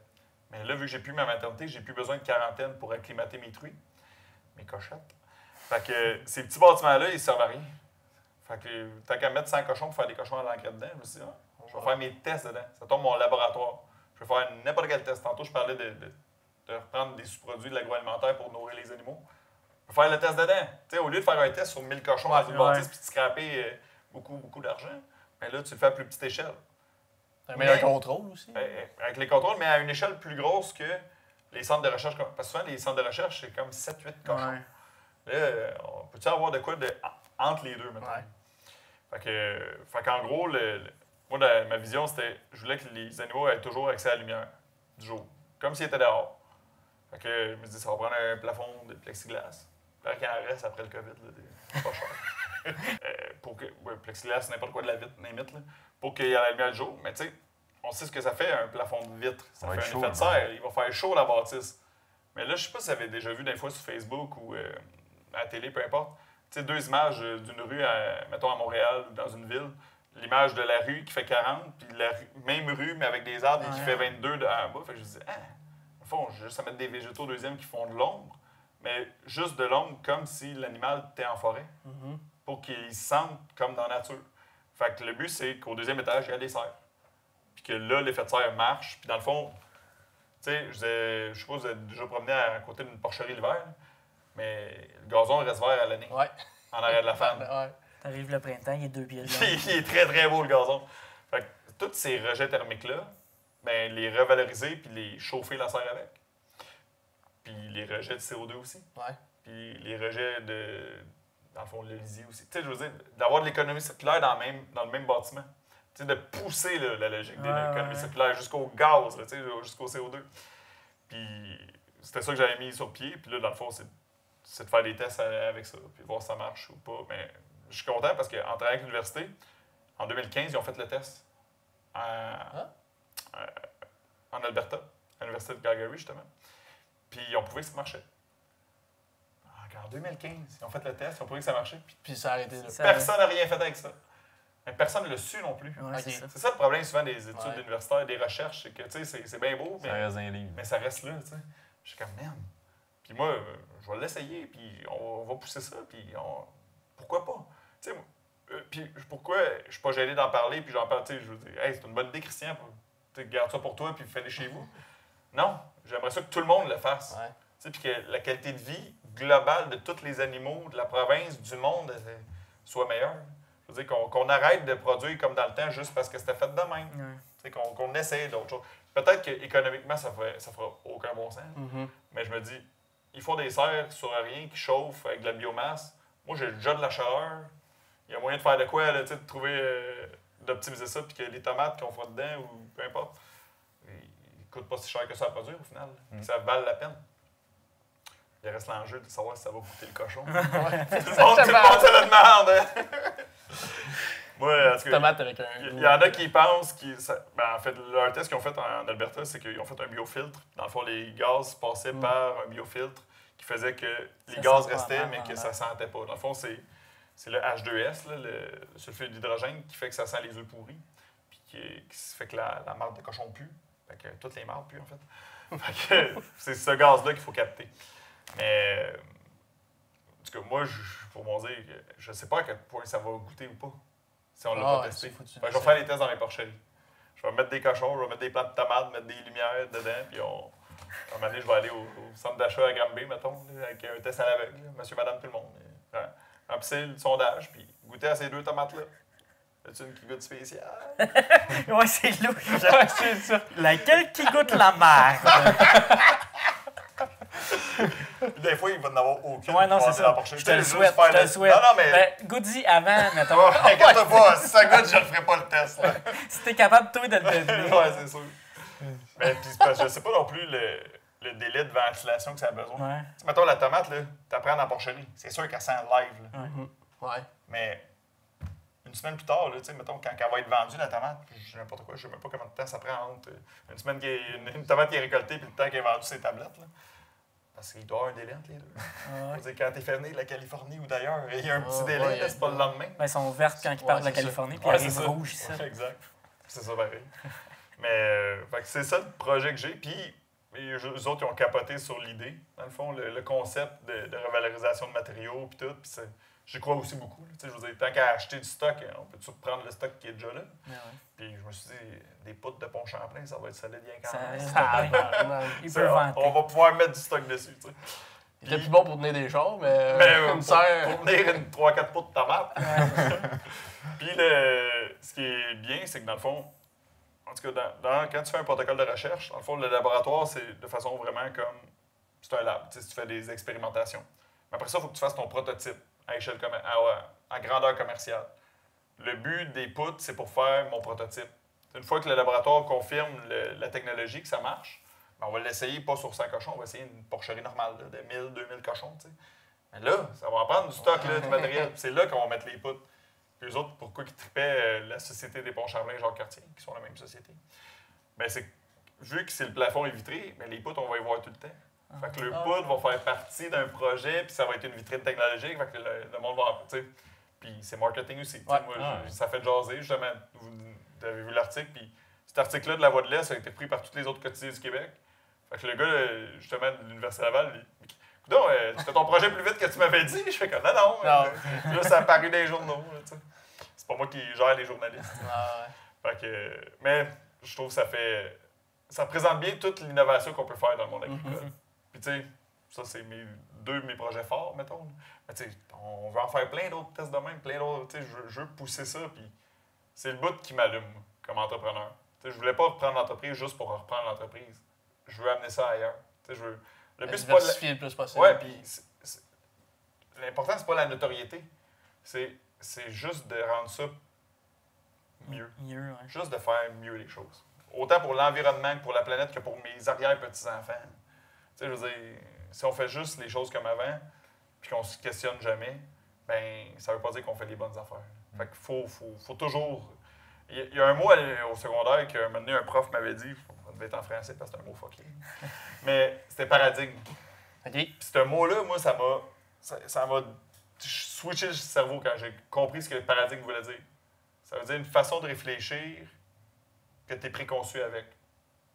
Mais là, vu que j'ai plus ma maternité, j'ai plus besoin de quarantaine pour acclimater mes truies, mes cochottes. Fait que ces petits bâtiments-là, ils servent à rien. Fait que tant qu'à mettre 100 cochons pour faire des cochons à l'engrais dedans, je me suis dit, je vais faire mes tests dedans. Ça tombe mon laboratoire. Je vais faire n'importe quel test. Tantôt, je parlais de reprendre des sous-produits de l'agroalimentaire pour nourrir les animaux. Je vais faire le test dedans. Tu sais, au lieu de faire un test sur 1000 cochons dans une bâtisse puis de scraper beaucoup d'argent, mais là, tu le fais à plus petite échelle. Un meilleur contrôle aussi. Avec les contrôles, mais à une échelle plus grosse que les centres de recherche. Parce que souvent, les centres de recherche, c'est comme 7-8 cochons. Ouais. Là, on peut-tu avoir de quoi entre les deux, maintenant? Ouais. Fait qu'en gros, moi, ma vision, c'était je voulais que les animaux aient toujours accès à la lumière du jour, comme s'ils étaient dehors. Fait que je me dis, ça va prendre un plafond de plexiglas. Là, qu'il en reste après le COVID, là, c'est pas cher. Pour que, plexiglas, c'est n'importe quoi de la vitre, n'importe là, pour qu'il y ait la lumière du jour. Mais tu sais, on sait ce que ça fait, un plafond de vitre. Ça fait un chaud, effet de serre. Il va faire chaud, la bâtisse. Mais là, je sais pas si vous avez déjà vu des fois sur Facebook ou à la télé, peu importe. Tu sais, 2 images d'une rue, mettons à Montréal ou dans une ville. L'image de la rue qui fait 40, puis la même rue, mais avec des arbres et qui fait 22 en bas. Fait que je dis, au fond, j'ai juste à mettre des végétaux deuxième qui font de l'ombre, mais juste de l'ombre comme si l'animal était en forêt, pour qu'il se sente comme dans la nature. Fait que le but, c'est qu'au deuxième étage, il y a des serres. Puis que là, l'effet de serre marche. Puis dans le fond, tu sais, je sais pas si vous êtes déjà promené à côté d'une porcherie l'hiver, mais le gazon reste vert à l'année, en arrière de la femme. Ouais. T'arrives le printemps, il est 2 pieds de long. Il est très, très beau, le gazon. Fait que tous ces rejets thermiques-là, ben, les revaloriser puis les chauffer la serre avec. Puis les rejets de CO2 aussi. Ouais. Puis les rejets dans le fond, le lisier aussi. Tu sais, je veux dire, d'avoir de l'économie circulaire dans le même bâtiment. Tu sais, de pousser là, la logique de Ouais, l'économie ouais. circulaire jusqu'au gaz, là, tu sais, jusqu'au CO2. Puis c'était ça que j'avais mis sur pied. Puis là, dans le fond, c'est de faire des tests avec ça, puis voir si ça marche ou pas. Mais je suis content parce qu'en travaillant avec l'université, en 2015, ils ont fait le test en Alberta, à l'université de Calgary, justement. Puis ils ont prouvé que ça marchait. En 2015, ils ont fait le test, ils ont prouvé que ça marchait. Puis ça a arrêté là. Ça- Personne n'a rien fait avec ça. Mais personne ne l'a su non plus. Ouais, Ok. c'est ça. C'est ça le problème souvent des études Ouais. universitaires, des recherches, c'est que tu sais, c'est bien beau, Ça reste un livre. mais ça reste là, tu sais. Je suis comme, merde. Puis moi, je vais l'essayer, puis on va pousser ça, puis pourquoi pas? Tu sais, puis pourquoi je suis pas gêné d'en parler, puis j'en parle, tu sais, je veux dire, hey, c'est une bonne idée, Christian, tu sais, garde ça pour toi, puis fais-le chez vous. Non, j'aimerais ça que tout le monde le fasse. Ouais. Tu sais, puis que la qualité de vie globale de tous les animaux, de la province, du monde, soit meilleure. Je veux dire, qu'on arrête de produire comme dans le temps juste parce que c'était fait de même. Ouais. Tu sais, qu'on essaye d'autres choses. Peut-être qu'économiquement, ça fera aucun bon sens. Mhm. Mais je me dis, ils font des serres sur rien qui chauffent avec de la biomasse. Moi, j'ai déjà de la chaleur. Il y a moyen de faire de quoi, là, tu sais, de trouver, d'optimiser ça, puis que les tomates qu'on fera dedans, ou peu importe, ils ne coûtent pas si cher que ça à produire au final. Puis ça vale la peine. Il reste l'enjeu de savoir si ça va coûter le cochon. Tout le monde se le demande. Hein? Moi, en tout cas, Tomate avec un. il y en a qui pensent en fait, leur test qu'ils ont fait en Alberta, c'est qu'ils ont fait un biofiltre. Dans le fond, les gaz passaient par un biofiltre qui faisait que les Ça gaz sent restaient, pas mais que mal, ça sentait pas. Dans le fond, c'est le H2S, là, le sulfure d'hydrogène, qui fait que ça sent les œufs pourris, puis qui fait que la marde de cochon pue. Fait que toutes les mardes puent, en fait. Fait que c'est ce gaz-là qu'il faut capter. Mais, en tout cas, moi, pour mon dire, je sais pas à quel point ça va goûter ou pas, si on l'a pas testé. c'est foutu. Fait que je vais faire les tests dans mes porcheries. Je vais mettre des cochons, je vais mettre des plants de tomates, mettre des lumières dedans, puis à un moment donné, je vais aller au centre d'achat à Granby, mettons, là, avec un test à l'aveugle, là, monsieur, madame, tout le monde. Remplissez le sondage, puis goûtez à ces deux tomates-là. As-tu une qui goûte spéciale? Ouais, c'est louche. C'est ça. Laquelle qui goûte la merde? Puis des fois, il va en avoir aucune. Ouais, non, qui va c'est aller dans la ça. porcherie. Je te le Juste souhaite, faire je te le souhaite. Non, non, mais. Ben, goûte-y avant, mettons. Ouais, inquiète-toi pas, si ça goûte, je ne ferai pas le test. Là. Si t'es capable, toi, de le deviner. Ouais, c'est sûr. Mais puis, c'est parce que je sais pas non plus le délai de ventilation que ça a besoin. Ouais. Tu sais, mettons, la tomate, là, tu la prends dans la porcherie. C'est sûr qu'elle sent live. Là. Ouais. Mais une semaine plus tard, là, tu sais, mettons, quand elle va être vendue, la tomate, je sais n'importe quoi, je sais même pas combien de temps ça prend entre une semaine une tomate qui est récoltée et le temps qu'elle est vendue sur les tablettes. Là. Parce qu'il doit y avoir un délai entre les deux. Ouais. Je veux dire, quand t'es fait venir de la Californie ou d'ailleurs, il y a un petit Ah, délai, ouais, là, c'est pas le lendemain. Ben, ils sont vertes quand ils partent de la c'est ça. Californie, puis Ouais, ils c'est arrivent ça. rouges, ça. Ouais, exact. C'est ça pareil. Mais fait que c'est ça le projet que j'ai. Puis eux autres, ils ont capoté sur l'idée, dans le fond, le concept de revalorisation de matériaux, puis tout. Puis j'y crois aussi beaucoup. Là. Je veux dire, tant qu'à acheter du stock, on peut-tu reprendre le stock qui est déjà là? Ouais. Puis je me suis dit, des poutres de pont Champlain, ça va être solide bien quand Ça même. reste Ah, bien. non. Il Ça, peut vanter. on va pouvoir mettre du stock dessus. Tu sais. Il était plus bon pour tenir des chars, mais. Mais une serre. pour venir une 3-4 pots de tomates. Ouais. Puis ce qui est bien, c'est que dans le fond, en tout cas, quand tu fais un protocole de recherche, dans le fond, le laboratoire, c'est de façon vraiment comme. C'est un lab. Tu sais, tu fais des expérimentations. Mais après ça, il faut que tu fasses ton prototype à échelle à grandeur commerciale. Le but des poutres, c'est pour faire mon prototype. Une fois que le laboratoire confirme la technologie, que ça marche, ben on va l'essayer pas sur 100 cochons, on va essayer une porcherie normale là, de 1000, 2000 cochons. Tu sais. Mais là, ça va en prendre du stock, là, du matériel. C'est là qu'on va mettre les poutres. Puis eux autres, pourquoi ils tripaient la Société des Ponts Champlain et Jacques-Cartier, qui sont la même société? Ben c'est vu que le plafond est vitré, ben les poutres, on va y voir tout le temps. Fait que le poutre va faire partie d'un projet, puis ça va être une vitrine technologique, fait que le monde va... Tu sais, puis c'est marketing aussi. Ouais. Moi, ça fait jaser, justement. Vous avez vu l'article, puis cet article-là de La Voix de l'Est a été pris par tous les autres quotidiens du Québec. Fait que le gars, justement, de l'Université Laval, donc, tu fais ton projet plus vite que tu m'avais dit. Je fais comme, non. Là, ça a apparu dans les journaux. Là, c'est pas moi qui gère les journalistes. Ah, ouais. Fait que, mais je trouve que ça présente bien toute l'innovation qu'on peut faire dans le monde agricole. Puis, tu sais, ça, c'est deux de mes projets forts, mettons. Mais, tu sais, on veut en faire plein d'autres tests de même, plein d'autres. Tu sais, je veux pousser ça. Puis, c'est le bout qui m'allume comme entrepreneur. Tu sais, je voulais pas reprendre l'entreprise juste pour reprendre l'entreprise. Je veux amener ça ailleurs. Tu sais, le but, c'est pas Diversifier le plus possible. ouais, puis l'important, c'est pas la notoriété. C'est juste de rendre ça mieux. Mieux, ouais. Juste de faire mieux les choses. Autant pour l'environnement que pour la planète que pour mes arrière-petits-enfants. Tu sais, je veux dire, si on fait juste les choses comme avant, puis qu'on se questionne jamais, ben ça veut pas dire qu'on fait les bonnes affaires. Fait qu'il faut toujours... Il y a un mot au secondaire qu'un moment donné, un prof m'avait dit, ça devait être en français parce que c'est un mot fucké, mais c'était paradigme. OK. Puis ce mot-là, moi, ça m'a switché le cerveau quand j'ai compris ce que le paradigme voulait dire. Ça veut dire une façon de réfléchir que tu es préconçu avec.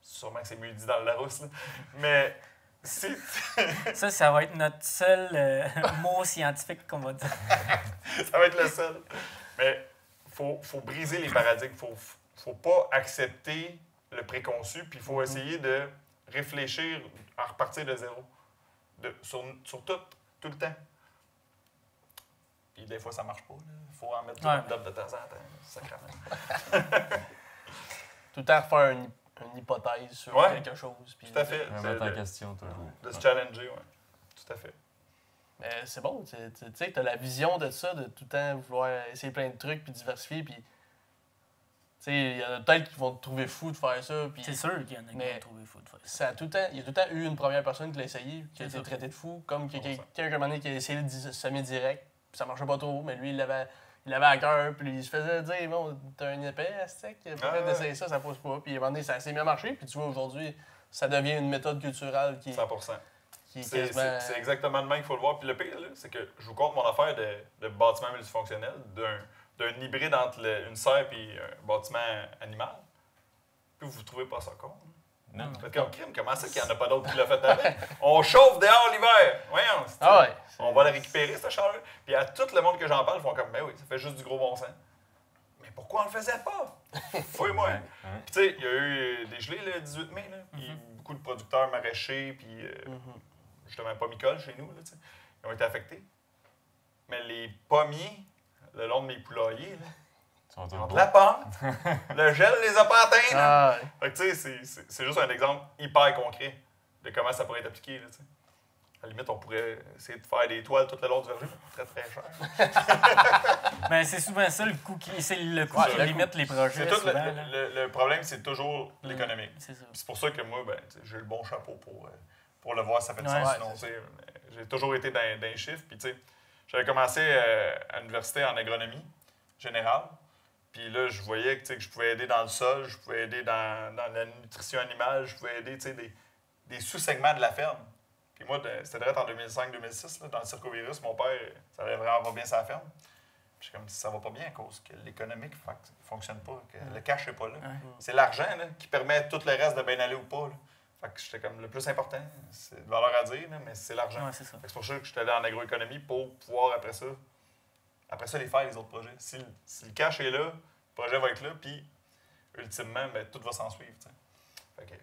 Sûrement que c'est mieux dit dans le Larousse, là. Mais si... Ça va être notre seul mot scientifique qu'on va dire. Ça va être le seul. Mais faut briser les paradigmes. Faut pas accepter le préconçu, puis il faut essayer de réfléchir à repartir de zéro. Sur tout le temps. Puis des fois, ça marche pas. Il faut en mettre une date de temps en temps. Sacrément. Tout le temps refaire une hypothèse sur quelque chose. Puis tout à fait. Remettre en question toujours. De se challenger, oui. Tout à fait. Mais c'est bon. Tu sais, tu as la vision de ça, de tout le temps vouloir essayer plein de trucs, puis diversifier. Puis, tu sais, il y en a peut-être qui vont te trouver fou de faire ça. Puis, C'est sûr qu'il y en a qui vont trouver fou de faire ça. il y a tout le temps eu une première personne qui l'a essayé, qui a été ça. traité de fou, comme quelqu'un à un moment donné qui a essayé le semi-direct, puis ça marchait pas trop, mais lui, il l'avait à cœur, puis il se faisait dire, bon, t'as un épais, Aztec, peut-être d'essayer ça pousse pas. Puis à un moment donné, ça s'est bien marché, puis tu vois, aujourd'hui, ça devient une méthode culturelle qui est. 100%. Quasiment... C'est exactement de même qu'il faut le voir. Puis le pire, là, c'est que je vous compte mon affaire de bâtiment multifonctionnel, d'un hybride entre une serre et un bâtiment animal. Puis vous ne trouvez pas ça con. Non. Vous faites comme crime, comment ça qu'il n'y en a pas d'autre qui l'a fait avant? On chauffe dehors l'hiver! Voyons! On va la récupérer, cette chaleur. Puis à tout le monde que j'en parle, ils font comme, ben oui, ça fait juste du gros bon sens. Mais pourquoi on le faisait pas? Fouille-moi! Puis tu sais, il y a eu des gelées le 18 mai, là, puis beaucoup de producteurs maraîchers, puis justement pommicoles chez nous, là, ils ont été affectés. Mais les pommiers, le long de mes poulaillers, là, ils ont de la pente. Le gel les a pas atteints. Là. Fait que tu sais, c'est juste un exemple hyper concret de comment ça pourrait être appliqué. Là, à la limite, on pourrait essayer de faire des toiles tout le long du verger. Très, très cher. Mais c'est souvent ça le coût qui limite les projets. Tout souvent, le problème, c'est toujours l'économique. C'est ça. C'est pour ça que moi, ben, j'ai le bon chapeau pour le voir, ça fait du sens. Sinon, j'ai toujours été dans les chiffres. Puis, j'avais commencé à l'université en agronomie générale. Puis là, je voyais que je pouvais aider dans le sol, je pouvais aider dans la nutrition animale, je pouvais aider des sous-segments de la ferme. Puis moi, c'était direct en 2005-2006, dans le circovirus, mon père, ça allait vraiment pas bien sa ferme. Puis comme ça va pas bien à cause que l'économique ne fonctionne pas, que le cash n'est pas là. C'est l'argent là, qui permet tout le reste de bien aller ou pas. Là. Fait que j'étais comme le plus important, c'est de valeur à dire, là, mais c'est l'argent. Ouais, c'est ça. C'est pour ça que j'étais allé en agroéconomie pour pouvoir après ça les faire les autres projets. Si le cash est là, le projet va être là, puis ultimement, ben, tout va s'en suivre. T'sais. Fait que,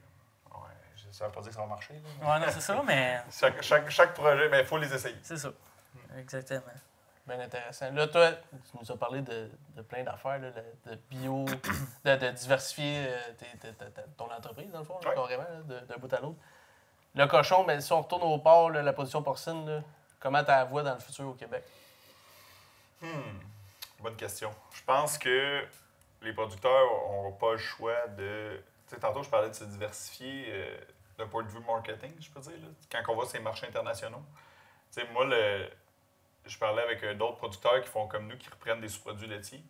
ça veut pas dire que ça va marcher. Là, ouais, non, c'est ça, mais. Chaque projet, il faut les essayer. C'est ça. Exactement. Bien intéressant. Là, toi, tu nous as parlé de plein d'affaires, là, de bio, de diversifier ton entreprise, dans le fond, là, carrément, d'un bout à l'autre. Le cochon, mais si on retourne au porc, là, la production porcine, là, comment tu la vois dans le futur au Québec? Bonne question. Je pense que les producteurs n'auront pas le choix de... Tu sais, tantôt, je parlais de se diversifier d'un point de vue marketing, je peux dire, là, quand on va sur les marchés internationaux. Tu sais, moi, je parlais avec d'autres producteurs qui font comme nous, qui reprennent des sous-produits laitiers.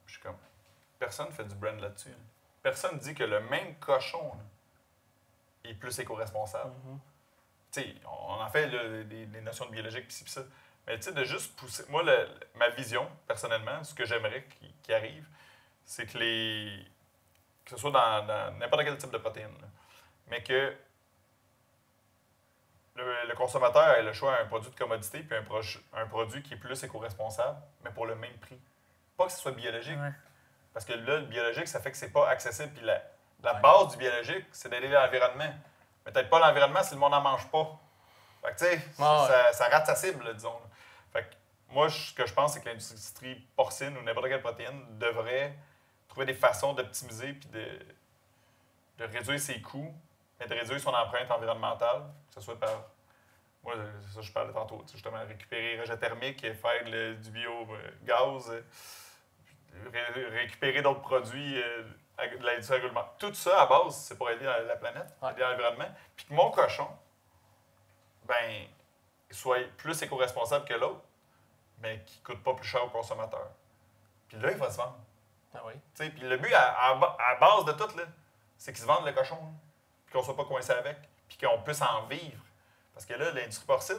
Je suis comme, personne ne fait du brand là-dessus. Là. Personne ne dit que le même cochon là, est plus éco-responsable. Tu sais, on en fait là, des notions de biologique, pis ci, pis ça. Mais tu sais, de juste pousser... Moi, ma vision, personnellement, ce que j'aimerais qui arrive, c'est que ce soit dans n'importe quel type de protéines, là, mais que le consommateur ait le choix à un produit de commodité puis un produit qui est plus éco-responsable, mais pour le même prix. Pas que ce soit biologique. Ouais. Parce que là, le biologique, ça fait que c'est pas accessible. Puis la base du biologique, c'est d'aider l'environnement. Mais peut-être pas l'environnement si le monde n'en mange pas. Fait que tu sais, ça rate sa cible, là, disons. Là. Fait que moi, ce que je pense, c'est que l'industrie porcine ou n'importe quelle protéine devrait trouver des façons d'optimiser puis de réduire ses coûts, mais de réduire son empreinte environnementale, que ce soit par... Moi, c'est ça que je parlais tantôt, justement, récupérer les rejets thermiques, faire du biogaz, récupérer d'autres produits de l'industrie agroalimentaire. Tout ça, à base, c'est pour aider la planète, aider l'environnement. Puis que mon cochon, ben, soit plus éco-responsable que l'autre, mais qui ne coûte pas plus cher au consommateur. Puis là, il va se vendre. Ah oui. Puis le but, à base de tout, là, c'est qu'ils se vendent le cochon. Là, puis qu'on ne soit pas coincé avec. Puis qu'on puisse en vivre. Parce que là, l'industrie porcine,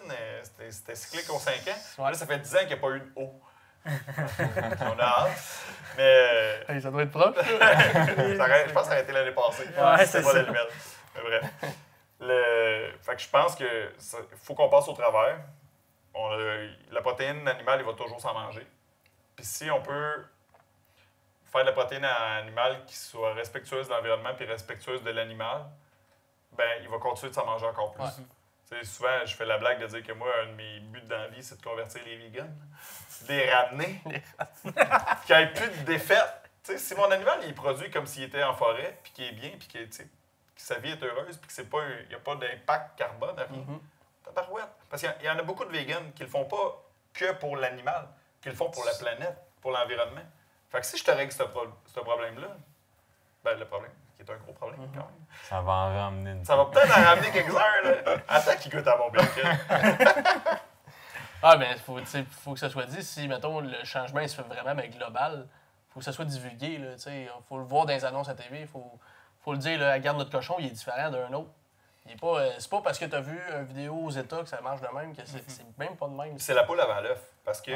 c'était cyclique aux 5 ans. Là, ça fait 10 ans qu'il n'y a pas eu de haut. On a hâte. Mais. Hey, ça doit être proche. Je pense que ça a été l'année passée. Ouais, c'est pas la nouvelle. Mais bref. Fait que je pense qu'il faut qu'on passe au travers. La protéine animale, il va toujours s'en manger. Puis si on peut faire de la protéine animale qui soit respectueuse de l'environnement puis respectueuse de l'animal, ben il va continuer de s'en manger encore plus. Ouais. Souvent, je fais la blague de dire que moi, un de mes buts dans la vie, c'est de convertir les vegans. De les ramener. Qu'il n'y ait plus de défaite. T'sais, si mon animal il est produit comme s'il était en forêt, puis qu'il est bien, puis que sa vie est heureuse, puis qu'il n'y a pas d'impact carbone, rien. Tabarouette. Parce qu'il y en a beaucoup de vegans qui le font pas que pour l'animal, qui le font pour la planète, pour l'environnement. Fait que si je te règle ce problème-là, ben le problème, qui est un gros problème quand même. Ça va en ramener une. Ça va peut-être en ramener quelques-uns, là. Attends qu'il goûte à mon bacon. Ah, mais faut que ça soit dit. Si, mettons, le changement il se fait vraiment mais global, faut que ça soit divulgué. Il faut le voir dans les annonces à TV. Il faut le dire, là, regarde notre cochon, il est différent d'un autre. C'est pas parce que tu as vu une vidéo aux États que ça marche de même, que c'est même pas de même. C'est la poule avant l'œuf. Parce que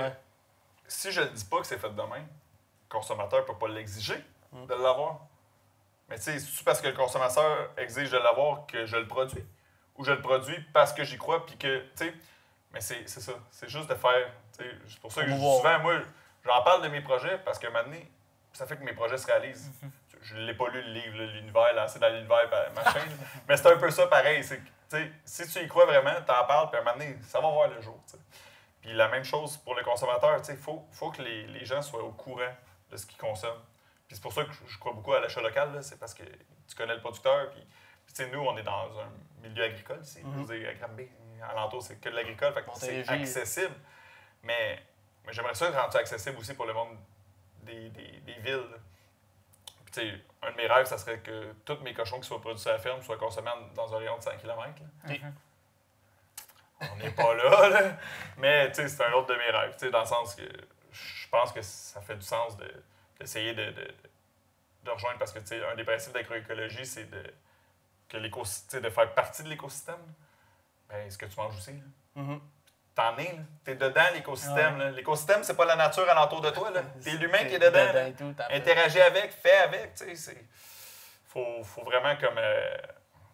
si je ne dis pas que c'est fait de même, le consommateur ne peut pas l'exiger de l'avoir. Mais tu sais, c'est parce que le consommateur exige de l'avoir que je le produis. Ou je le produis parce que j'y crois, puis que, tu sais... Mais c'est ça. C'est juste de faire... C'est pour ça que souvent, moi, j'en parle de mes projets, parce que maintenant, ça fait que mes projets se réalisent. Je ne l'ai pas lu, le livre, l'univers, lancé dans l'univers, machin. Mais c'est un peu ça pareil. C'est que, si tu y crois vraiment, tu en parles, puis à un moment donné, ça va voir le jour. T'sais. Puis la même chose pour le consommateur. Il faut que les gens soient au courant de ce qu'ils consomment. Puis c'est pour ça que je crois beaucoup à l'achat local. Là, c'est parce que tu connais le producteur. Puis nous, on est dans un milieu agricole ici. Je veux dire, à Granby, alentour, c'est que de l'agricole. Fait que c'est accessible. Mais j'aimerais ça rendre ça accessible aussi pour le monde des villes. Puis, un de mes rêves, ça serait que tous mes cochons qui soient produits à la ferme soient consommés dans un rayon de 100 km. On n'est pas là. Mais c'est un autre de mes rêves. Dans le sens que je pense que ça fait du sens d'essayer de rejoindre. Parce que un des principes d'agroécologie, c'est de faire partie de l'écosystème. Ben, ce que tu manges aussi. T'en es, là. T'es dedans, l'écosystème. Là. L'écosystème, c'est pas la nature alentour de toi. C'est l'humain qui est dedans. Interagis avec, fais avec. Faut vraiment comme...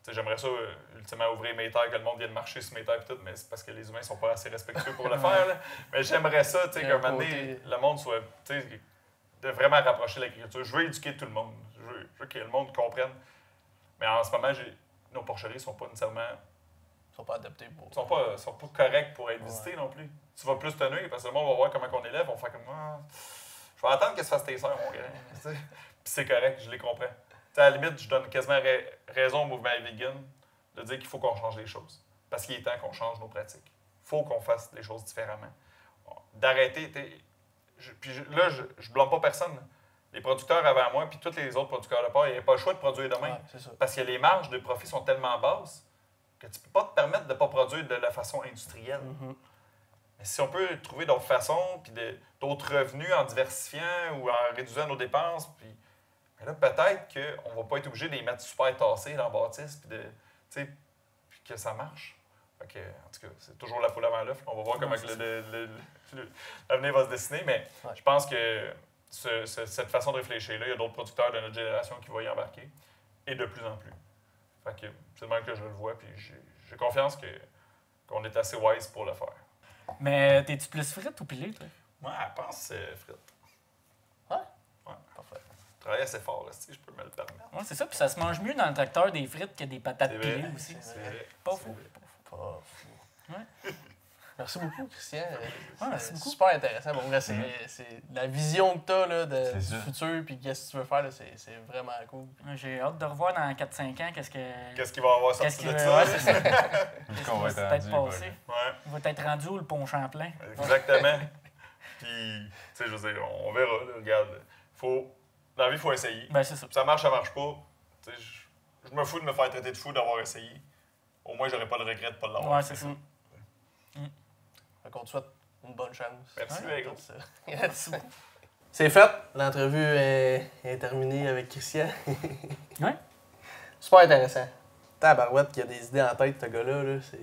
j'aimerais ça, ultimement, ouvrir mes terres, que le monde vienne marcher sur mes terres et tout, mais c'est parce que les humains sont pas assez respectueux pour le faire. Là. Mais j'aimerais ça, qu'à un moment donné, le monde soit... de vraiment rapprocher l'agriculture. Je veux éduquer tout le monde. Je veux que le monde comprenne. Mais en ce moment, nos porcheries sont pas nécessairement... Ils sont pas adaptés pour... Ils sont pas corrects pour être visités non plus. Tu vas plus te nuire parce que le monde va voir comment on élève, on va faire comme je vais attendre que se fasse tes sœurs, mon gars. Puis c'est correct, je les comprends. À la limite, je donne quasiment raison au mouvement vegan de dire qu'il faut qu'on change les choses. Parce qu'il est temps qu'on change nos pratiques. Il faut qu'on fasse les choses différemment. D'arrêter. Là, je blâme pas personne. Les producteurs avant moi, puis tous les autres producteurs de porc, ils n'avaient pas le choix de produire demain. Parce que les marges de profit sont tellement basses que tu ne peux pas te permettre de ne pas produire de la façon industrielle. Mais si on peut trouver d'autres façons, puis d'autres revenus en diversifiant ou en réduisant nos dépenses, puis là, peut-être qu'on ne va pas être obligé de les mettre super tassés dans la bâtisse, puis que ça marche. Fait que, en tout cas, c'est toujours la poule avant l'œuf. On va voir comment l'avenir va se dessiner, mais je pense que cette façon de réfléchir-là, il y a d'autres producteurs de notre génération qui vont y embarquer, et de plus en plus. Fait que c'est le même que je le vois, puis j'ai confiance qu'on est assez wise pour le faire. Mais t'es-tu plus frite ou pilée, toi? Moi, je pense que c'est frite. Ouais? Ouais. Parfait. Je travaille assez fort, là, si je peux me le permettre. Ouais, c'est ça, puis ça se mange mieux dans le tracteur des frites que des patates pilées aussi. C'est vrai. Pas fou. Pas fou. Ouais. Merci beaucoup, Christian. Merci beaucoup. Super intéressant. Bon, c'est la vision que tu as du futur puis qu'est-ce que tu veux faire, c'est vraiment cool. J'ai hâte de revoir dans 4-5 ans qu'est-ce qu'il va y avoir sorti de ça. Ouais, c'est ça. Qu'est-ce qu'on va être peut-être rendu. passé. Ouais. Il va être rendu où le pont Champlain? Exactement. Puis, tu sais, je veux dire, on verra, là, regarde. Dans la vie, il faut essayer. Ben, c'est ça. Si ça marche pas. Tu sais, je me fous de me faire traiter de fou d'avoir essayé. Au moins, j'aurais pas le regret de pas l'avoir Ouais, fait. c'est ça. Fait qu'on te souhaite une bonne chance. Merci, Ouais. les gars. Ça. Yes. C'est fait. L'entrevue est terminée avec Christian. Ouais. Super intéressant. Tabarouette qui a des idées en tête, ce gars-là. Là, c'est...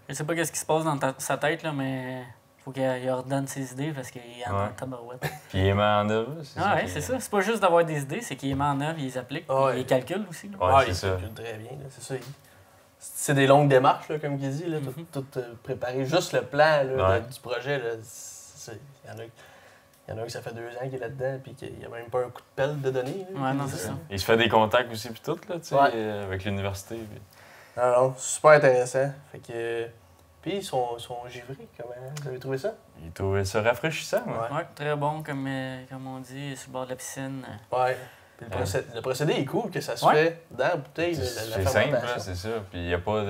Je sais pas qu'est-ce qui se passe dans sa tête, là, mais faut qu'il ordonne ses idées parce qu'il en a Ouais. en tabarouette. Puis il est mis en œuvre. Ah ouais, c'est ça. C'est pas juste d'avoir des idées, c'est qu'il les met en œuvre, il les applique, Ah ouais. il les calcule aussi. Là. Ouais, il c'est ça. calcule très bien. Là, c'est ça. C'est des longues démarches, là, comme il dit. Là, Mhm. tout préparer. Juste le plan là, Ouais. du projet. Là, il y en a un qui ça fait 2 ans qu'il est là-dedans puis qu'il n'y a même pas un coup de pelle de donner. Là, Ouais, non, Puis, c'est ça. Il se fait des contacts aussi, puis tout, là, tu sais, Ouais. avec l'université. Puis... Non, super intéressant. Fait que... Puis ils sont givrés. Comment vous avez trouvé ça? Il trouvait ça rafraîchissant, moi. Ouais, très bon, comme on dit, sur le bord de la piscine. Ouais. Puis le procédé est cool, que ça se Ouais. fait dans la bouteille. la C'est simple, fermentation. là, c'est ça. Puis il n'y a pas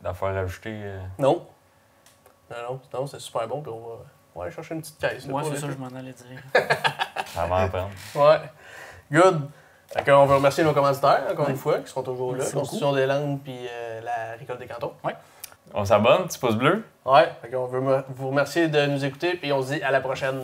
d'affaires ajoutées. Non. Non, c'est super bon. Puis on va aller chercher une petite caisse. là, Ouais, pour c'est ça, je l'été. m'en allais dire. Ça va en prendre. Ouais. Good. Fait qu'on veut remercier nos commanditaires, encore Ouais. une fois, qui sont toujours là. Merci beaucoup. Constitution des Landes puis la Récolte des Cantons. On s'abonne, petit pouce bleu. Ouais. Fait qu'on veut vous remercier de nous écouter, puis on se dit à la prochaine.